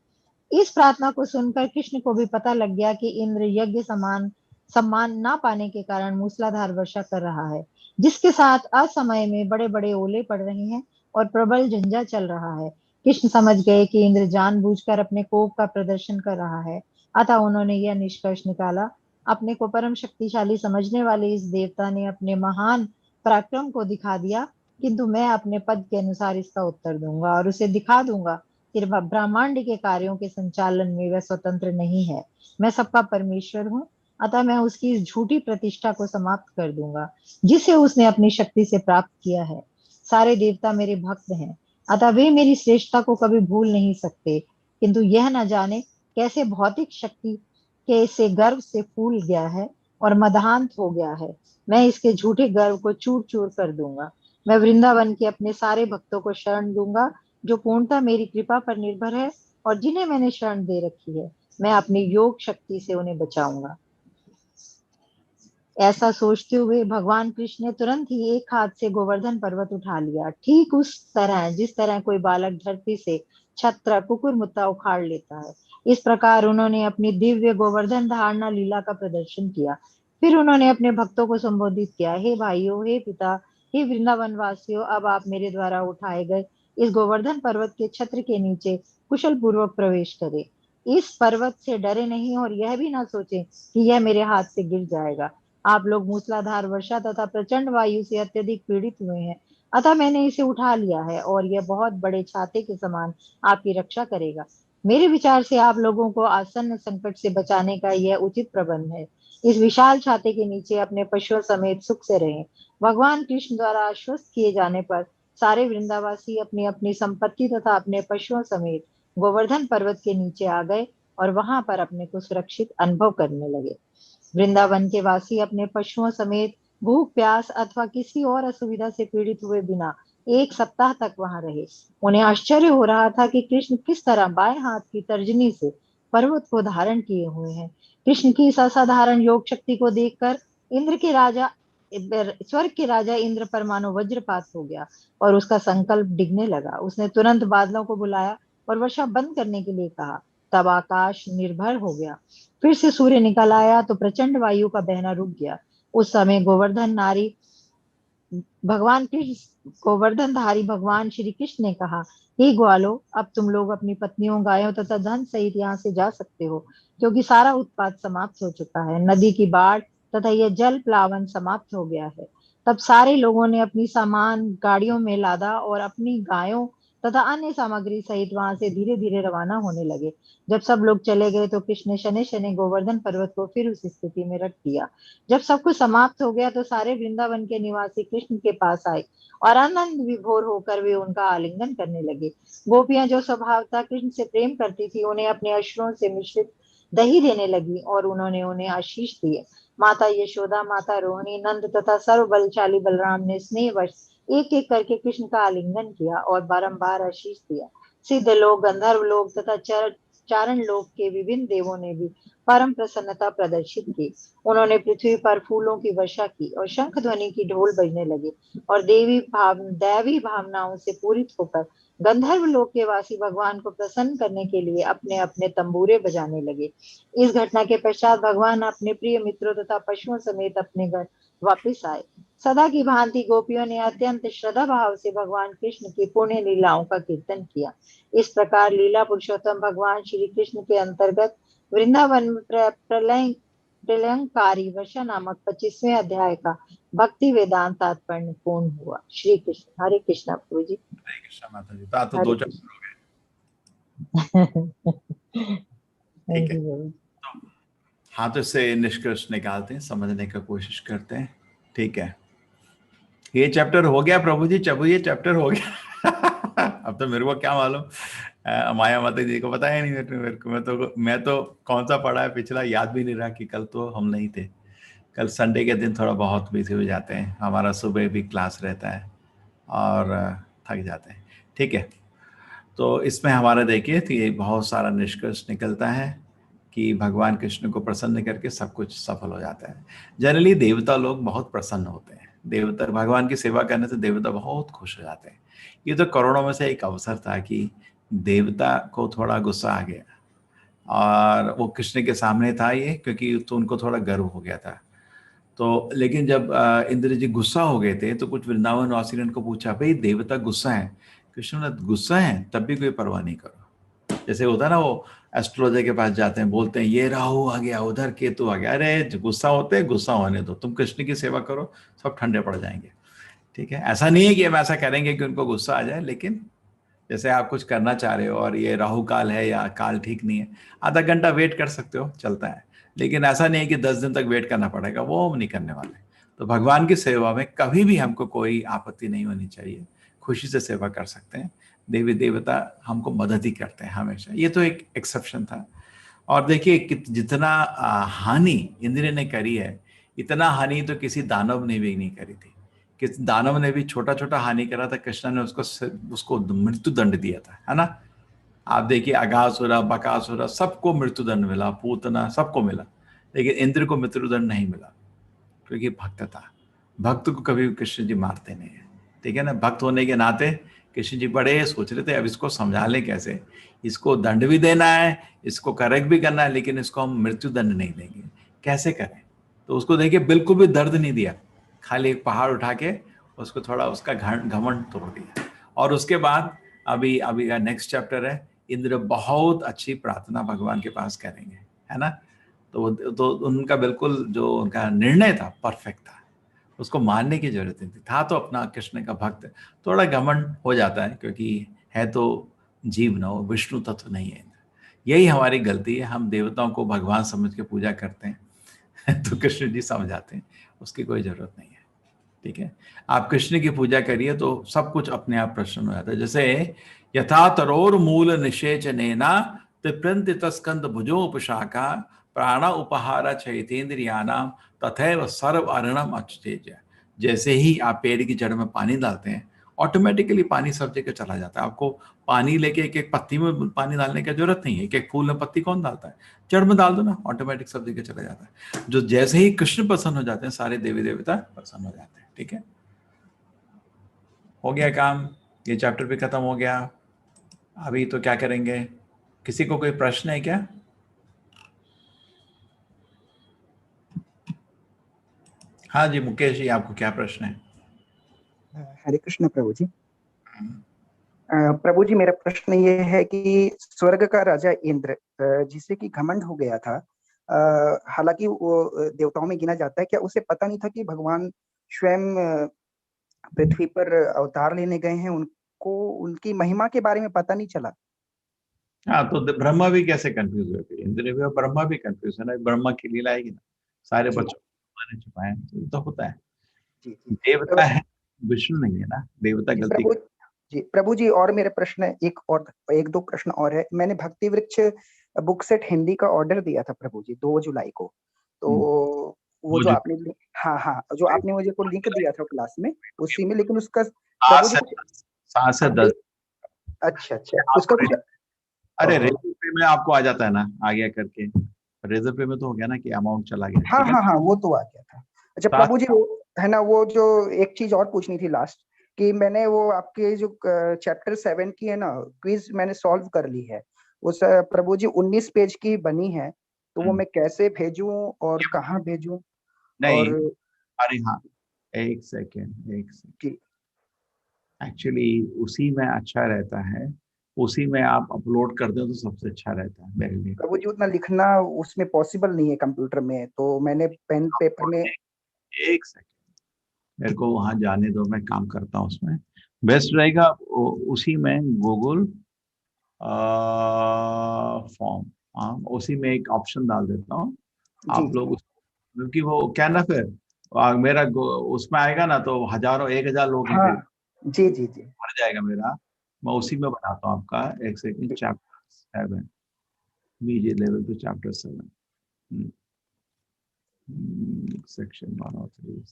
इस प्रार्थना को सुनकर कृष्ण को भी पता लग गया कि इंद्र यज्ञ समान सम्मान ना पाने के कारण मूसलाधार वर्षा कर रहा है, जिसके साथ असमय में बड़े बड़े ओले पड़ रहे हैं और प्रबल झंझा चल रहा है। कृष्ण समझ गए कि इंद्र जानबूझकर अपने कोप का प्रदर्शन कर रहा है, अतः उन्होंने यह निष्कर्ष निकाला, अपने को परम शक्तिशाली समझने वाले इस देवता ने अपने महान पराक्रम को दिखा दिया, किंतु मैं अपने पद के अनुसार इसका उत्तर दूंगा और उसे दिखा दूंगा कि ब्रह्मांड के कार्यों के संचालन में वह स्वतंत्र नहीं है। मैं सबका परमेश्वर हूँ, अतः मैं उसकी इस झूठी प्रतिष्ठा को समाप्त कर दूंगा जिसे उसने अपनी शक्ति से प्राप्त किया है। सारे देवता मेरे भक्त हैं, अतः वे मेरी श्रेष्ठता को कभी भूल नहीं सकते, किंतु यह न जाने कैसे भौतिक शक्ति के से गर्व से फूल गया है और मदहांत हो गया है। मैं इसके झूठे गर्व को चूर चूर कर दूंगा। मैं वृंदावन के अपने सारे भक्तों को शरण दूंगा, जो पूर्णतः मेरी कृपा पर निर्भर है और जिन्हें मैंने शरण दे रखी है। मैं अपनी योग शक्ति से उन्हें बचाऊंगा। ऐसा सोचते हुए भगवान कृष्ण ने तुरंत ही एक हाथ से गोवर्धन पर्वत उठा लिया, ठीक उस तरह जिस तरह कोई बालक धरती से छत्र कुकुर मुत्ता उखाड़ लेता है। इस प्रकार उन्होंने अपनी दिव्य गोवर्धन धारणा लीला का प्रदर्शन किया। फिर उन्होंने अपने भक्तों को संबोधित किया, हे भाइयों, हे पिता, हे वृंदावन वासियों, अब आप मेरे द्वारा उठाए गए इस गोवर्धन पर्वत के छत्र के नीचे कुशल पूर्वक प्रवेश करें। इस पर्वत से डरे नहीं और यह भी ना सोचें कि यह मेरे हाथ से गिर जाएगा। आप लोग मूसलाधार वर्षा तथा प्रचंड वायु से अत्यधिक पीड़ित हुए हैं, अतः मैंने इसे उठा लिया है और यह बहुत बड़े छाते के समान आपकी रक्षा करेगा। मेरे विचार से आप लोगों को आसन्न संकट से बचाने का यह उचित प्रबंध है। इस विशाल छाते के नीचे अपने पशुओं समेत सुख से रहें। भगवान कृष्ण द्वारा आश्वस्त किए जाने पर सारे वृंदावासी अपनी अपनी संपत्ति तथा अपने पशुओं समेत गोवर्धन पर्वत के नीचे आ गए और वहां पर अपने को सुरक्षित अनुभव करने लगे। वृंदावन के वासी अपने पशुओं समेत भूख, प्यास अथवा किसी और असुविधा से पीड़ित हुए बिना 1 सप्ताह तक वहां रहे। उन्हें आश्चर्य हो रहा था कि कृष्ण किस तरह बाएं हाथ की तर्जनी से पर्वत को धारण किए हुए हैं। कृष्ण की इस असाधारण योग शक्ति को देखकर स्वर्ग के राजा इंद्र पर मानो वज्रपात हो गया और उसका संकल्प डिगने लगा। उसने तुरंत बादलों को बुलाया और वर्षा बंद करने के लिए कहा। तब आकाश निर्भर हो गया। फिर से सूर्य निकल आया तो प्रचंड वायु का बहना रुक गया। उस समय गोवर्धनधारी भगवान श्री कृष्ण ने कहा, हे ग्वालो, अब तुम लोग अपनी पत्नियों, गायों तथा धन सहित यहाँ से जा सकते हो, क्योंकि सारा उत्पात समाप्त हो चुका है। नदी की बाढ़ तथा यह जल प्लावन समाप्त हो गया है। तब सारे लोगों ने अपनी सामान गाड़ियों में लादा और अपनी गायों तथा अन्य सामग्री सहित वहां से धीरे धीरे रवाना होने लगे। जब सब लोग चले गए तो कृष्ण ने शनि शनि गोवर्धन पर्वत को फिर उस स्थिति में रख दिया। जब सब कुछ समाप्त हो गया तो सारे वृंदावन के निवासी कृष्ण के पास आए और आनंद विभोर होकर वे उनका आलिंगन करने लगे। गोपियां जो स्वभावतः कृष्ण से प्रेम करती थी उन्हें अपने अश्रुओं से मिश्रित दही देने लगी और उन्होंने उन्हें आशीष दिए। माता यशोदा, माता रोहिणी, नंद तथा सर्व बलशाली बलराम ने स्नेहवश एक एक करके कृष्ण का आलिंगन किया और बारंबार आशीष दिया। सिद्ध लोग, गंधर्व लोग तथा चारण लोग के विभिन्न देवों ने भी परम प्रसन्नता प्रदर्शित की। उन्होंने पृथ्वी पर फूलों की वर्षा की और शंख ध्वनि की ढोल बजने लगे और दैवी भावनाओं से पूरित होकर गंधर्व लोक के वासी भगवान को प्रसन्न करने के लिए अपने अपने तंबूरे बजाने लगे। इस घटना के पश्चात भगवान अपने प्रिय मित्रों तथा पशुओं समेत अपने घर वापिस आए। सदा की भांति गोपियों ने अत्यंत श्रद्धा भाव से भगवान कृष्ण की पुण्य लीलाओं का कीर्तन किया। इस प्रकार लीला पुरुषोत्तम भगवान श्री कृष्ण के अंतर्गत वृंदावन में प्रलयंकारी वर्षा नामक 25वें अध्याय का भक्ति वेदांत तात्पर्य पूर्ण हुआ। श्री कृष्ण। हरे कृष्णा प्रभु जी। हरे कृष्णा माता जी। तो आज तो हरे 2 चैप्टर हो गए। ठीक है, तो हाँ, तो इससे निष्कर्ष निकालते हैं, समझने का कोशिश करते हैं। ठीक है, ये चैप्टर हो गया प्रभु जी, ये चैप्टर हो गया। अब तो मेरे को क्या मालूम, माया माता जी को पता ही नहीं मेरे को। मैं तो कौन सा पढ़ा है पिछला याद भी नहीं रहा कि कल तो हम नहीं थे। कल संडे के दिन थोड़ा बहुत बिजी हो जाते हैं, हमारा सुबह भी क्लास रहता है और थक जाते हैं। ठीक है, तो इसमें हमारा देखिए तो ये बहुत सारा निष्कर्ष निकलता है कि भगवान कृष्ण को प्रसन्न करके सब कुछ सफल हो जाता है। जनरली देवता लोग बहुत प्रसन्न होते हैं, देवता भगवान की सेवा करने से देवता बहुत खुश हो जाते हैं। ये तो करोड़ों में से एक अवसर था कि देवता को थोड़ा गुस्सा आ गया और वो कृष्ण के सामने था ये, क्योंकि तो उनको थोड़ा गर्व हो गया था। तो लेकिन जब इंद्र जी गुस्सा हो गए थे तो कुछ वृंदावन वासी ने उनको पूछा, भाई देवता गुस्सा है? कृष्ण ने, गुस्सा है तब भी कोई परवाह नहीं करो। जैसे होता है ना, वो एस्ट्रोलॉजर के पास जाते हैं, बोलते हैं ये राहु आ गया, उधर केतु आ गया, अरे गुस्सा होते हैं, गुस्सा होने दो, तुम कृष्ण की सेवा करो, सब ठंडे पड़ जाएंगे। ठीक है, ऐसा नहीं है कि हम ऐसा करेंगे कि उनको गुस्सा आ जाए, लेकिन जैसे आप कुछ करना चाह रहे हो और ये राहु काल है या काल ठीक नहीं है, आधा घंटा वेट कर सकते हो, चलता है। लेकिन ऐसा नहीं है कि 10 दिन तक वेट करना पड़ेगा, वो हम नहीं करने वाले। तो भगवान की सेवा में कभी भी हमको कोई आपत्ति नहीं होनी चाहिए, खुशी से सेवा कर सकते हैं। देवी देवता हमको मदद ही करते हैं हमेशा, ये तो एक एक्सेप्शन था। और देखिए जितना हानि इंद्र ने करी है, इतना हानि तो किसी दानव ने भी नहीं करी थी। कि दानव ने भी छोटा छोटा हानि करा था, कृष्ण ने उसको मृत्यु दंड दिया था, है ना। आप देखिए अगासुरा, बकासुरा, सबको मृत्यु दंड मिला, पूतना सबको मिला, लेकिन इंद्र को मृत्यु दंड नहीं मिला, क्योंकि भक्त था। भक्त को कभी कृष्ण जी मारते नहीं है, ठीक है ना। भक्त होने के नाते कृष्ण जी बड़े सोच रहे थे अब इसको समझा लें कैसे, इसको दंड भी देना है, इसको करेक्ट भी करना है, लेकिन इसको हम मृत्यु दंड नहीं देंगे, कैसे करें। तो उसको देखिए बिल्कुल भी दर्द नहीं दिया, खाली एक पहाड़ उठा के उसको थोड़ा उसका घमंड तोड़ दिया। और उसके बाद अभी अभी का नेक्स्ट चैप्टर है, इंद्र बहुत अच्छी प्रार्थना भगवान के पास करेंगे, है ना। तो उनका बिल्कुल जो उनका निर्णय था परफेक्ट था, उसको मानने की जरूरत नहीं थी। था तो अपना कृष्ण का भक्त, थोड़ा घमंड हो जाता है क्योंकि है तो जीव न हो, विष्णु तत्व नहीं है। यही हमारी गलती है, हम देवताओं को भगवान समझ के पूजा करते हैं तो कृष्ण जी समझाते हैं, उसकी कोई जरूरत नहीं है। ठीक है, आप कृष्ण की पूजा करिए तो सब कुछ अपने आप प्रसन्न हो जाता है। जैसे यथा तरोर मूल निषेचनेना तिप्रंति तस्कंद भुजोपशाखा प्राण उपहार चैतेन्द्रियानाम तथैव सर्व अरणम अचतेज। जैसे ही आप पेड़ की जड़ में पानी डालते हैं, ऑटोमेटिकली पानी सब जगह चला जाता है। आपको पानी लेके एक एक पत्ती में पानी डालने की जरूरत नहीं है, एक एक फूल में पत्ती कौन डालता है, जड़ में डाल दो ना, ऑटोमेटिक सब जगह चला जाता है। जो जैसे ही कृष्ण प्रसन्न हो जाते हैं, सारे देवी देवता प्रसन्न हो जाते हैं। ठीक है, हो गया काम, ये चैप्टर भी खत्म हो गया। अभी तो क्या करेंगे, किसी को कोई प्रश्न है क्या? हाँ जी मुकेश जी, आपको क्या प्रश्न है? हरे कृष्ण प्रभु जी। प्रभु जी, मेरा प्रश्न ये है कि स्वर्ग का राजा इंद्र, जिसे कि घमंड हो गया था, हालांकि वो देवताओं में गिना जाता है, क्या उसे पता नहीं था कि भगवान स्वयं पृथ्वी पर अवतार लेने गए हैं को उनकी महिमा के बारे में पता नहीं चला। हाँ, तो ब्रह्मा भी कैसे कंफ्यूज हुए फिर? इंद्र भी और ब्रह्मा भी कंफ्यूज है ना, ब्रह्मा की लीला आएगी ना, सारे जी बच्चों को ब्रह्मा ने छुपाए, तो ये तो होता है। जी जी। देवता है, विष्णु नहीं है ना, देवता जी गलती प्रभु जी, और मेरे प्रश्न एक दो प्रश्न और है। मैंने भक्ति वृक्ष बुक सेट हिंदी का ऑर्डर दिया था प्रभु जी 2 जुलाई को, तो वो वो जो जो आपने हाँ जो आपने मुझे को लिंक दिया था क्लास में उसी में, लेकिन उसका प्रभु जी कुछ 7 से 10 अपडेट। अच्छा उसका कुछ अरे ओहो। रेजर पे में आपको आ जाता है ना, आ गया करके, रेजर पे में तो हो गया ना कि अमाउंट चला गया, ठीक है। हाँ वो तो आ गया था। अच्छा सात प्रभु जी, वो है ना, वो जो एक चीज और पूछनी थी लास्ट, कि मैंने वो आपके जो चैप्टर 7 की है ना क्विज मैंने सॉल्व कर ली है। उस प्रभु जी 19 पेज की बनी है, तो वो मैं कैसे भेजूं और कहाँ भेजूं? नहीं, और अरे हाँ, एक सेकेंड जी एक्चुअली उसी में अच्छा रहता है, उसी में आप अपलोड कर दो तो सबसे अच्छा रहता है मेरे लिए। प्रभु जी, उतना लिखना उसमें पॉसिबल नहीं है कंप्यूटर में, तो मैंने पेन पेपर में। एक सेकेंड, मेरे को वहां जाने दो, मैं काम करता हूँ उसमें। बेस्ट रहेगा उसी में गूगल फॉर्म, हाँ उसी में एक ऑप्शन डाल देता हूँ, जी आप लोग क्योंकि वो क्या ना फिर मेरा उसमें आएगा ना तो हजारों 1000 लोग हैं हाँ फिर जी भर जाएगा मेरा। मैं उसी में बनाता हूँ आपका, एक second, chapter 7, BJ level two chapter 7, section 1 और 3,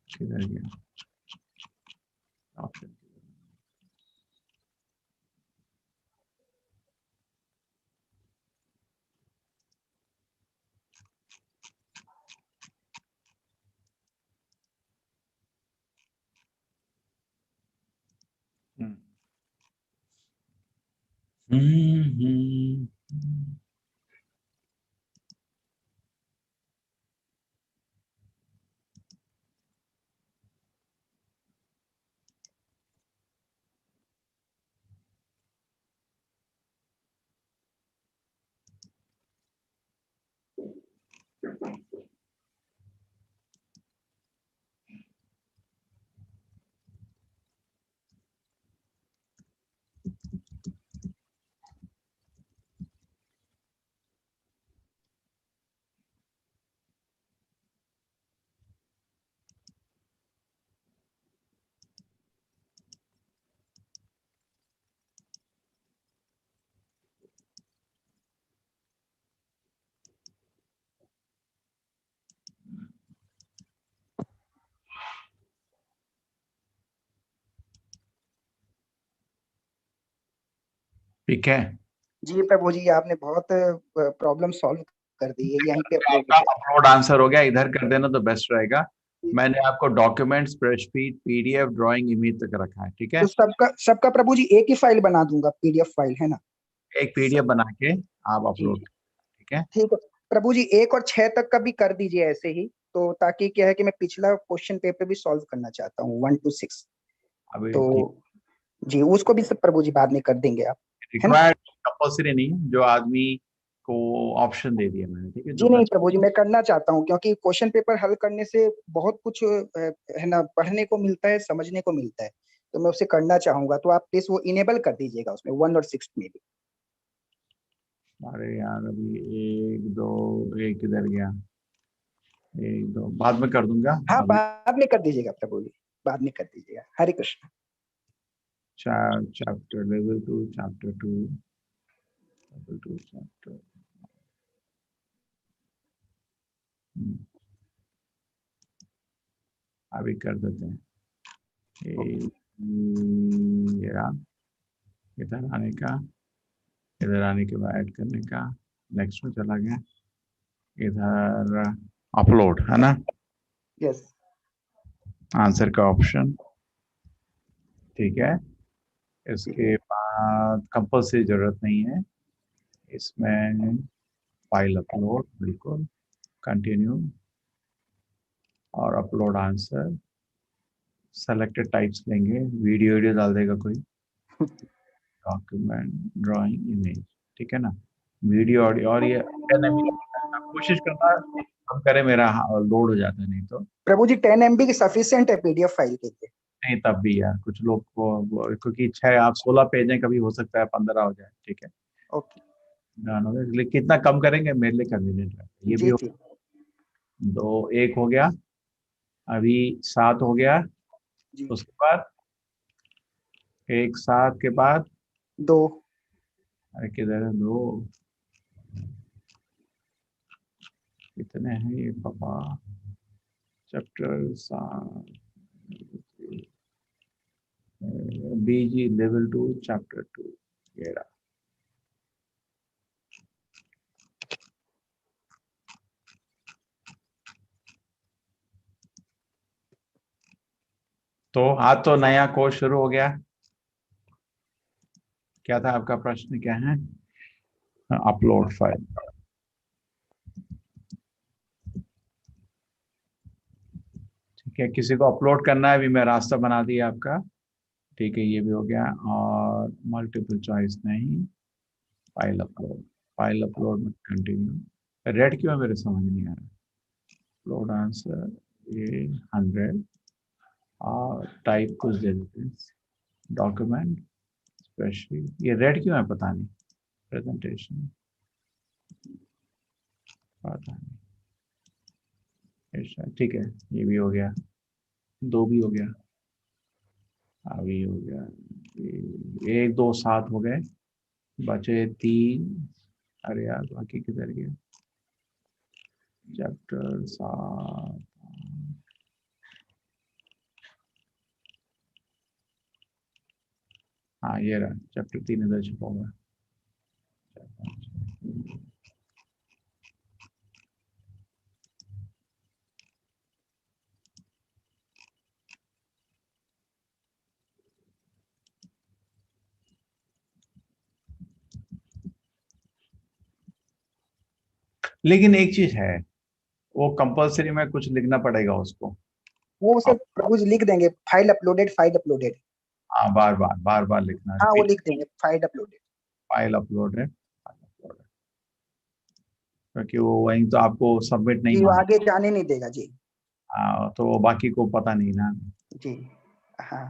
किधर गया ऑप्शन? ठीक है, जी प्रभु जी, आपने बहुत प्रॉब्लम सॉल्व कर दी है, यहीं पे अपलोड हो आपका जाएगा। अपलोड आंसर हो गया, इधर कर देना तो बेस्ट रहेगा। मैंने आपको document, spreadsheet, PDF, drawing, image तक रखा है, ठीक है। तो सबका प्रभु जी एक ही फाइल बना दूंगा, पीडीएफ फाइल, है ना? एक पीडीएफ बना के आप जी अपलोड, ठीक है। ठीक है प्रभु जी, 1 और 6 तक का भी कर दीजिए ऐसे ही, तो ताकि क्या है कि मैं पिछला क्वेश्चन पेपर भी सॉल्व करना चाहता हूँ 1 to 6। अभी तो जी उसको भी सब प्रभु जी बाद में कर देंगे आप, है ना? रिक्वायर्ड कंपल्सरी नहीं है, जो आदमी को ऑप्शन दे दिया मैंने, ठीक है, जो जी नहीं बच प्रभु जी, मैं करना चाहता हूँ, क्योंकि क्वेश्चन पेपर हल करने से बहुत कुछ है ना, पढ़ने को मिलता है, समझने को मिलता है, तो मैं उसे करना चाहूंगा। तो आप प्लीज वो इनेबल कर दीजिएगा उसमें 1 और 6 में भी। अरे यार अभी 1 2, एक किधर गया, 1 2 बाद में कर दूंगा हाँ अभी। बाद में कर दीजिएगा प्रभु जी, बाद में कर दीजिएगा। Hare Krishna. Chapter level 2, chapter 2, level 2 chapter, अभी कर देते हैं। ये रहा, इधर आने का, इधर आने के बाद ऐड करने का, नेक्स्ट में चला गया, इधर अपलोड, है ना, यस आंसर का ऑप्शन, ठीक है। इसके बाद कंपल्सरी जरूरत नहीं है इसमें, फाइल अपलोड, बिल्कुल कंटिन्यू, और अपलोड आंसर, सेलेक्टेड टाइप्स लेंगे, वीडियो डाल देगा कोई, डॉक्यूमेंट, ड्राइंग, इमेज, ठीक है ना, वीडियो, ऑडियो, और ये 10 MB कोशिश करना कम करे, मेरा लोड हो जाता है, नहीं तो प्रभु जी 10 MB की सफिशिएंट है पीडीएफ फाइल के लिए। नहीं, तब भी यार कुछ लोग को क्योंकि 6 आप 16 पेज हैं, कभी हो सकता है 15 हो जाए, ठीक है, ओके लेकिन कितना कम करेंगे मेरे लिए कन्वीनियंट है, ये भी जी हो, जी 2 1 हो गया, अभी 7 हो गया, जी उसके बाद 1 7 के बाद 2 अरे किधर है 2, कितने हैं ये पापा, चैप्टर 7, बीजी लेवल 2 चैप्टर 2, ये रहा। तो आज तो नया कोर्स शुरू हो गया, क्या था आपका प्रश्न, क्या है, अपलोड फाइल, ठीक है, किसी को अपलोड करना है, अभी मैं रास्ता बना दिया आपका, ठीक है, ये भी हो गया, और मल्टीपल चॉइस नहीं, फाइल अपलोड में कंटिन्यू, रेड क्यों है मेरे समझ नहीं आ रहा, अपलोड आंसर ये 100, और टाइप कुछ दे देते हैं, डॉक्यूमेंट, स्प्रेडशीट, ये रेड क्यों है पता नहीं, प्रेजेंटेशन पता नहीं, ठीक है, ये भी हो गया, 2 भी हो गया, अभी हो गया, 1 2 7 हो गए, बचे 3, अरे यार बाकी किधर गया, चैप्टर 7, हाँ ये रहा, चैप्टर 3 इधर छुपा हुआ है, लेकिन एक चीज है, वो कंपलसरी में कुछ लिखना पड़ेगा उसको, वो सर प्रभु जी लिख देंगे, फाइल अपलोडेड, फाइल अपलोडेड। हाँ बार बार लिखना, हाँ वो रिपीट, लिख देंगे, फाइल अपलोडेड। फाइल अपलोड है, क्योंकि वो वहीं तो आपको सबमिट नहीं जी वो होना, आगे जाने नहीं देगा जी। तो बाकी को पता नहीं ना, जी हाँ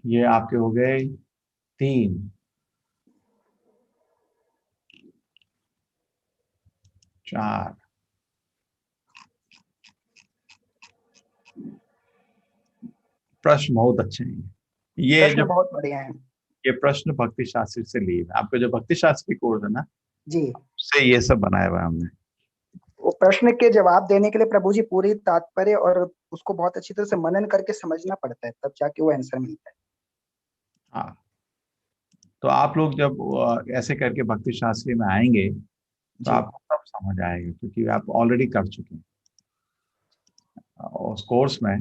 ये आपके हो गए 3, 4, प्रश्न बहुत अच्छे हैं, ये प्रश्न जो बहुत बढ़िया है ये प्रश्न भक्ति शास्त्री से लिए है, आपका जो भक्ति शास्त्री कोर्स है ना, जी। उससे ये सब बनाया हुआ है हमने, वो प्रश्न के जवाब देने के लिए प्रभु जी पूरी तात्पर्य और उसको बहुत अच्छी तरह से मनन करके समझना पड़ता है, तब जाके वो आंसर मिलता है। हाँ, तो आप लोग जब ऐसे करके भक्ति शास्त्री में आएंगे तो जी आपको सब समझ आएगा, क्योंकि आप ऑलरेडी कर चुके हैं, उस कोर्स में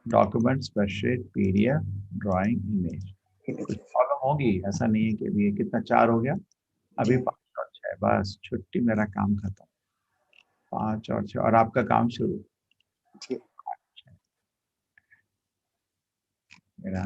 document, spreadsheet, PDF, drawing, image, कुछ प्रॉब्लम होगी, ऐसा नहीं है कि अभी ये कितना 4 हो गया, अभी जी 5 और 6, बस छुट्टी, मेरा काम खत्म, 5 और 6 और आपका काम शुरू, जी मेरा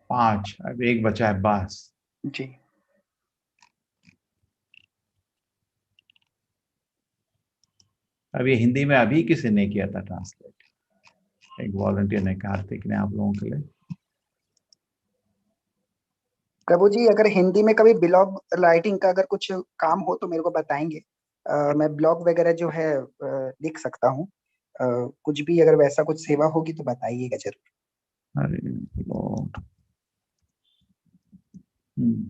5, अब 1 बचा है बस, जी अब ये हिंदी में अभी किसी ने किया था ट्रांसलेट, एक वॉलंटियर ने, कार्तिक ने, आप लोगों के लिए, प्रभु जी अगर हिंदी में कभी ब्लॉग राइटिंग का अगर कुछ काम हो तो मेरे को बताएंगे, मैं ब्लॉग वगैरह जो है लिख सकता हूँ, कुछ भी अगर वैसा कुछ सेवा होगी तो बताइएगा जरूर। अरे लॉर्ड। हम्म,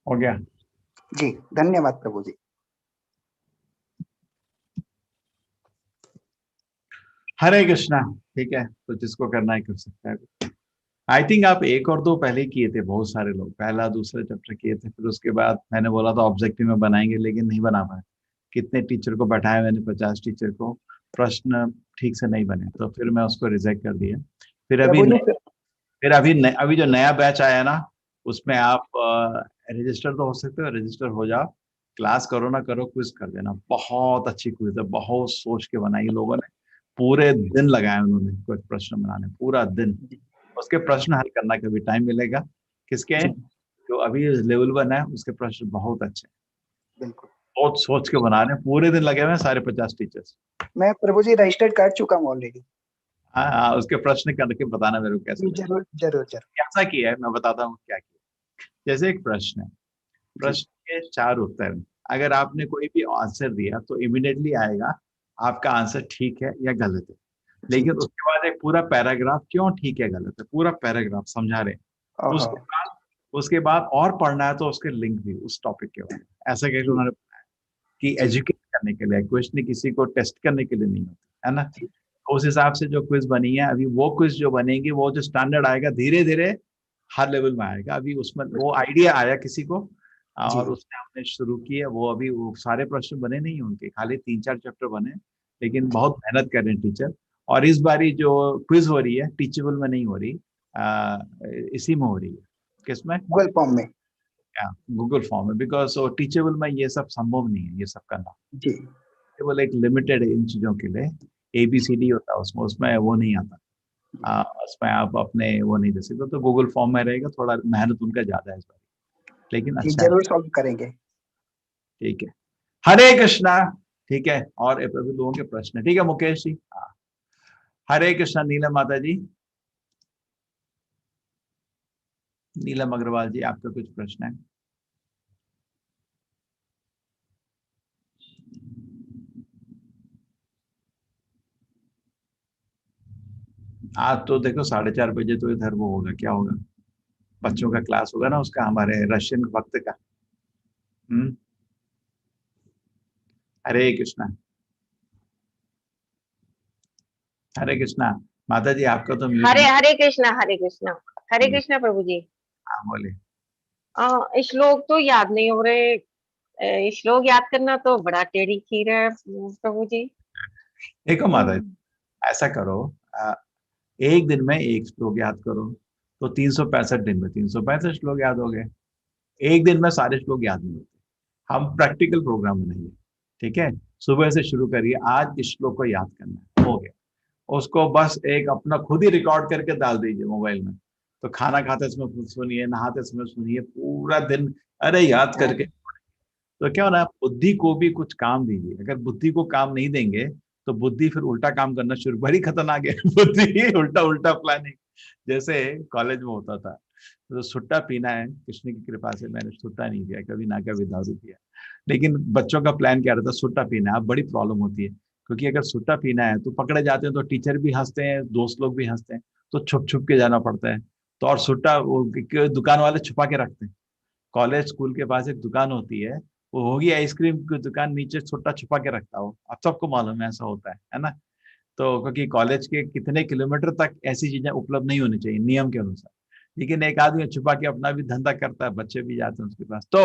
हो गया। जी धन्यवाद प्रभु जी। हरे कृष्णा। ठीक है, तो जिसको करना है कर सकता है। आई थिंक आप एक और दो पहले किए थे, बहुत सारे लोग पहला दूसरा चैप्टर किए थे, फिर उसके बाद मैंने बोला था ऑब्जेक्टिव में बनाएंगे लेकिन नहीं बना पाए। कितने टीचर को बैठाया मैंने, 50 टीचर को, प्रश्न ठीक से नहीं बने तो फिर मैं उसको रिजेक्ट कर दिया। फिर अभी प्रभु जी फिर अभी जो नया बैच आया ना, उसमें आप रजिस्टर तो हो सकते हो, रजिस्टर हो जाओ, क्लास करो ना करो, क्विज कर देना। बहुत अच्छी क्विज है, बहुत सोच के बनाई लोगों ने, पूरे दिन लगाए उन्होंने कुछ प्रश्न बनाने, पूरा दिन। उसके प्रश्न हल करना कभी टाइम मिलेगा। किसके हैं? जो अभी लेवल 1 है उसके प्रश्न बहुत अच्छे हैं, बिल्कुल। बहुत सोच के बना रहे हैं, पूरे दिन लगे हुए हैं सारे 50 टीचर्स। मैं प्रभु जी रजिस्टर्ड कर चुका हूँ ऑलरेडी। हाँ, उसके प्रश्न करके बताना मेरे को कैसे लगे। जरूर जरूर जरूर। कैसा किया है मैं बताता हूँ क्या किया। जैसे एक प्रश्न है, प्रश्न के 4 उत्तर हैं। अगर आपने कोई भी आंसर दिया तो इमीडिएटली आएगा आपका आंसर ठीक है या गलत है, लेकिन उसके बाद एक पूरा पैराग्राफ क्यों ठीक है गलत है, पूरा पैराग्राफ समझा रहे। उसके बाद और पढ़ना है तो उसके लिंक भी उस टॉपिक के बारे में, ऐसा कैसे उन्होंने बताया कि एजुकेट करने के लिए, क्वेश्चन किसी को टेस्ट करने के लिए नहीं होता है ना। उस हिसाब से जो क्विज बनी है, अभी वो क्विज जो बनेगी, वो जो स्टैंडर्ड आएगा धीरे धीरे हर लेवल में आएगा। अभी उसमें वो आइडिया आया किसी को और उसने हमने शुरू किया। वो अभी वो सारे प्रश्न बने नहीं उनके, खाली 3-4 चैप्टर बने, लेकिन बहुत मेहनत कर रहे हैं टीचर। और इस बारी जो क्विज हो रही है टीचेबल में नहीं हो रही, इसी में हो रही है। किसमें? गूगल फॉर्म में। गूगल फॉर्म में, बिकॉज टीचेबल में ये सब संभव नहीं है, ये सब करना। जी। केवल एक लिमिटेड इन चीजों के लिए ABCD होता है उसमें, उसमें वो नहीं आता। उसमें आप अपने वो नहीं दे सकते, तो गूगल फॉर्म में रहेगा। थोड़ा मेहनत उनका ज्यादा है इस बार, लेकिन अच्छा है। जरूर सॉल्व करेंगे। ठीक है, हरे कृष्णा। ठीक है, और अभी लोगों के प्रश्न, ठीक है मुकेश जी। हाँ, हरे कृष्णा। नीलम माता जी, नीलम अग्रवाल जी, आपका कुछ प्रश्न है? आज तो देखो 4:30 बजे तो इधर वो होगा, क्या होगा, बच्चों का क्लास होगा ना उसका, हमारे रशियन वक्त का। हरे कृष्णा। हरे कृष्णा। माता जी आपका तो म्यूट हरे है। हरे कृष्णा, हरे कृष्णा, हरे कृष्णा प्रभु जी। हाँ बोले। श्लोक तो याद नहीं हो रहे। श्लोक याद करना तो बड़ा टेढ़ी खीर है प्रभु जी। देखो माता जी, ऐसा करो, एक दिन में एक श्लोक याद करो, तो 365 दिन में 365 श्लोक याद हो गए। एक दिन में सारे श्लोक याद नहीं होते। हम प्रैक्टिकल प्रोग्राम बनाइए, ठीक है। सुबह से शुरू करिए, आज इस श्लोक को याद करना है, हो गया। उसको बस एक अपना खुद ही रिकॉर्ड करके डाल दीजिए मोबाइल में, तो खाना खाते समय सुनिए, नहाते समय सुनिए, पूरा दिन अरे याद करके। तो क्या हो ना, बुद्धि को भी कुछ काम दीजिए। अगर बुद्धि को काम नहीं देंगे तो बुद्धि फिर उल्टा काम करना शुरू, बड़ी खतरनाक है बुद्धि उल्टा उल्टा प्लानिंग। जैसे कॉलेज में होता था, तो सुट्टा पीना है, कृष्ण की कृपा से मैंने सुट्टा नहीं पिया कभी, ना कभी दारू पिया, लेकिन बच्चों का प्लान क्या रहता है, सुट्टा पीना है। अब बड़ी प्रॉब्लम होती है, क्योंकि अगर सुट्टा पीना है तो पकड़े जाते हैं, तो टीचर भी हंसते हैं, दोस्त लोग भी हंसते हैं, तो छुप छुप के जाना पड़ता है। तो और सुट्टा दुकान वाले छुपा के रखते हैं। कॉलेज स्कूल के पास एक दुकान होती है, वो होगी आइसक्रीम की दुकान, नीचे सुट्टा छुपा के रखता हो। अब सबको मालूम है ऐसा होता है ना। तो क्योंकि कॉलेज के कितने किलोमीटर तक ऐसी चीजें उपलब्ध नहीं होनी चाहिए नियम के अनुसार, लेकिन एक आदमी छुपा के अपना भी धंधा करता है, बच्चे भी जाते हैं उसके पास, तो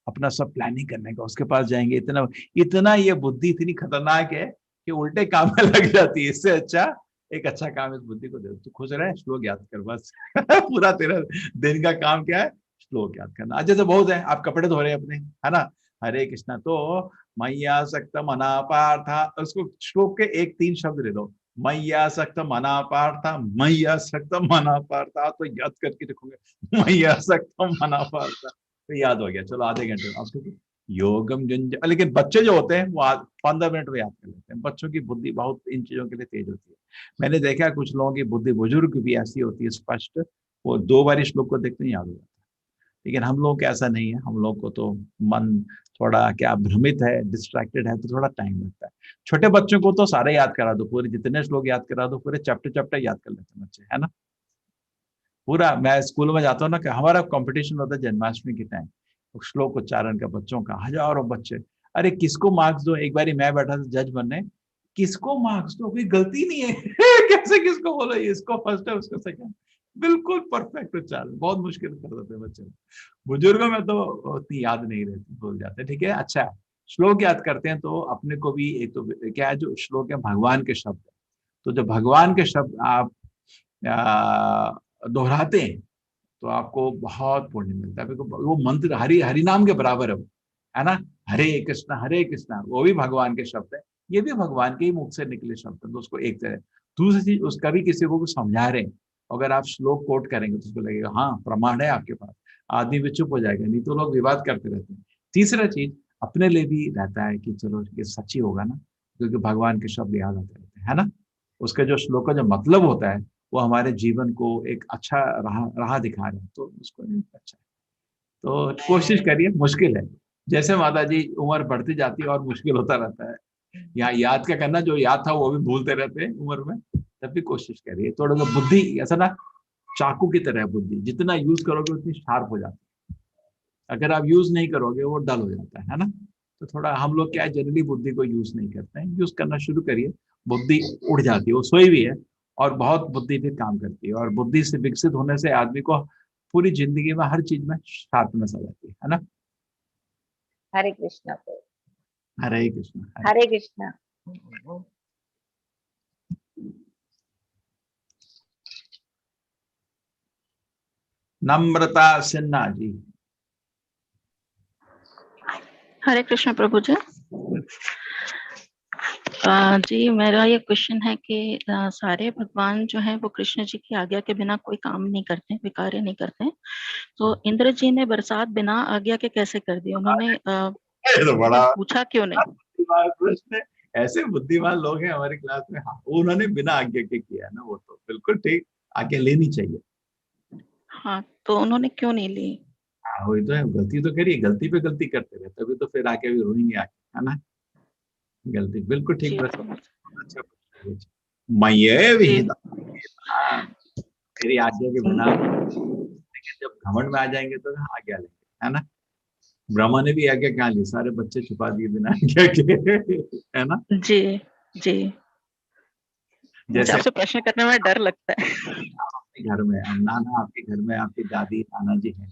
अपना सब प्लानिंग करने का उसके पास जाएंगे। इतना इतना ये बुद्धि इतनी खतरनाक है कि उल्टे काम में लग जाती है। इससे अच्छा एक अच्छा काम इस बुद्धि को दे, तू खुश रहे, श्लोक याद कर बस पूरा तेरा दिन का काम क्या है, श्लोक याद करना। आज जैसे बहुत है, आप कपड़े धो रहे हैं अपने, है ना, हरे कृष्णा, तो मैया सक्त मना पार्था, उसको श्लोक के 1-3 शब्द ले लो, मैया सक्त मना पार्था, मैया सक्त मना पार्था, तो याद करके रखोगे, मैया सक्त मना पार्था, तो याद हो गया। चलो आधे घंटे आपको योगम लेकिन बच्चे जो होते हैं वो 15 मिनट में याद कर लेते हैं। बच्चों की बुद्धि बहुत इन चीजों के लिए तेज होती है। मैंने देखा कुछ लोगों की बुद्धि, बुजुर्ग भी ऐसी होती है स्पष्ट, वो 2 बार श्लोक को देखते ही याद हो जाता है। लेकिन हम लोग ऐसा नहीं है, हम लोग को तो मन थोड़ा क्या भ्रमित है, डिस्ट्रैक्टेड है, तो थोड़ा टाइम लगता है। छोटे बच्चों को तो सारे याद करा दो, पूरे जितने श्लोक याद करा दो, पूरे चैप्टर चैप्टर याद कर लेते हैं बच्चे, है ना। पूरा, मैं स्कूल में जाता हूँ ना कि हमारा कंपटीशन होता है जन्माष्टमी के टाइम, श्लोक उच्चारण का बच्चों का, हजारों बच्चे। अरे किसको मार्क्स दो, एक बारी मैं बैठा था जज बनने, किसको मार्क्स दो, कोई गलती नहीं है कैसे किसको बोलो, इसको फर्स्ट है उसको सेकंड, बिल्कुल परफेक्ट उच्चारण, बहुत मुश्किल कर देते हैं बच्चे। बुजुर्गों में तो उतनी याद नहीं रहती, भूल जाते। ठीक है, अच्छा श्लोक याद करते हैं तो अपने को भी एक तो क्या है, जो श्लोक है भगवान के शब्द है, तो जब भगवान के शब्द आप दोहराते हैं तो आपको बहुत पुण्य मिलता है। वो मंत्र हरि नाम के बराबर है ना। हरे कृष्णा वो भी भगवान के शब्द है, ये भी भगवान के ही मुख से निकले शब्द है, तो उसको एक तरह। दूसरी चीज, उसका भी किसी को समझा रहे हैं, अगर आप श्लोक कोट करेंगे तो उसको लगेगा हाँ प्रमाण है आपके पास, आदमी भी चुप हो जाएगा, नहीं तो लोग विवाद करते रहते हैं। तीसरा चीज, अपने लिए भी रहता है कि चलो ये सच्ची होगा ना, क्योंकि भगवान के शब्द याद आते रहते हैं, है ना। उसका जो श्लोक का जो मतलब होता है वो हमारे जीवन को एक अच्छा राह दिखा रहे हैं, तो उसको अच्छा है। तो कोशिश करिए, मुश्किल है, जैसे माता जी उम्र बढ़ती जाती है और मुश्किल होता रहता है, यहाँ याद क्या करना, जो याद था वो भी भूलते रहते हैं उम्र में, तब भी कोशिश करिए। थोड़ा सा बुद्धि ऐसा ना चाकू की तरह है, बुद्धि जितना यूज करोगे उतनी शार्प हो जाती है, अगर आप यूज नहीं करोगे वो डल हो जाता है ना। तो थोड़ा हम लोग क्या है, जनरली बुद्धि को यूज नहीं करते हैं, यूज करना शुरू करिए, बुद्धि उड़ जाती है, वो सोई भी है और बहुत बुद्धि भी काम करती है, और बुद्धि से विकसित होने से आदमी को पूरी जिंदगी में हर चीज में शार्पनेस आ जाती है ना। हरे कृष्णा प्रभु। हरे कृष्ण। हरे कृष्णा। नम्रता सिन्हा जी। हरे कृष्ण प्रभु जी। जी मेरा ये क्वेश्चन है कि सारे भगवान जो हैं वो कृष्ण जी की आज्ञा के बिना कोई काम नहीं करते, कोई कार्य नहीं करते, तो इंद्र जी ने बरसात बिना आज्ञा के कैसे कर दी? उन्होंने तो बड़ा पूछा क्यों नहीं? प्रश्न है, ऐसे बुद्धिमान लोग हैं हमारी क्लास में। हाँ, उन्होंने बिना आज्ञा के किया ना, वो तो बिल्कुल ठीक, आज्ञा लेनी चाहिए। हाँ, तो उन्होंने क्यों नहीं ली? हाँ वही तो है, गलती तो करिए, गलती पे गलती करते रहे तभी तो फिर आके भी रोएंगे आके, है ना। गलती बिल्कुल ठीक प्रश्न, अच्छा प्रश्न। मैं भी मेरी आज्ञा के बिना, लेकिन जब घमंड में आ जाएंगे तो आज्ञा लेंगे, है ना। ब्रह्मा ने भी आज्ञा कहाँ ली, सारे बच्चे छुपा दिए बिना आज्ञा के, है ना। जी जी, जैसे आपसे प्रश्न करने में डर लगता है। आपके घर में नाना, आपके घर में आपकी दादी नाना जी हैं,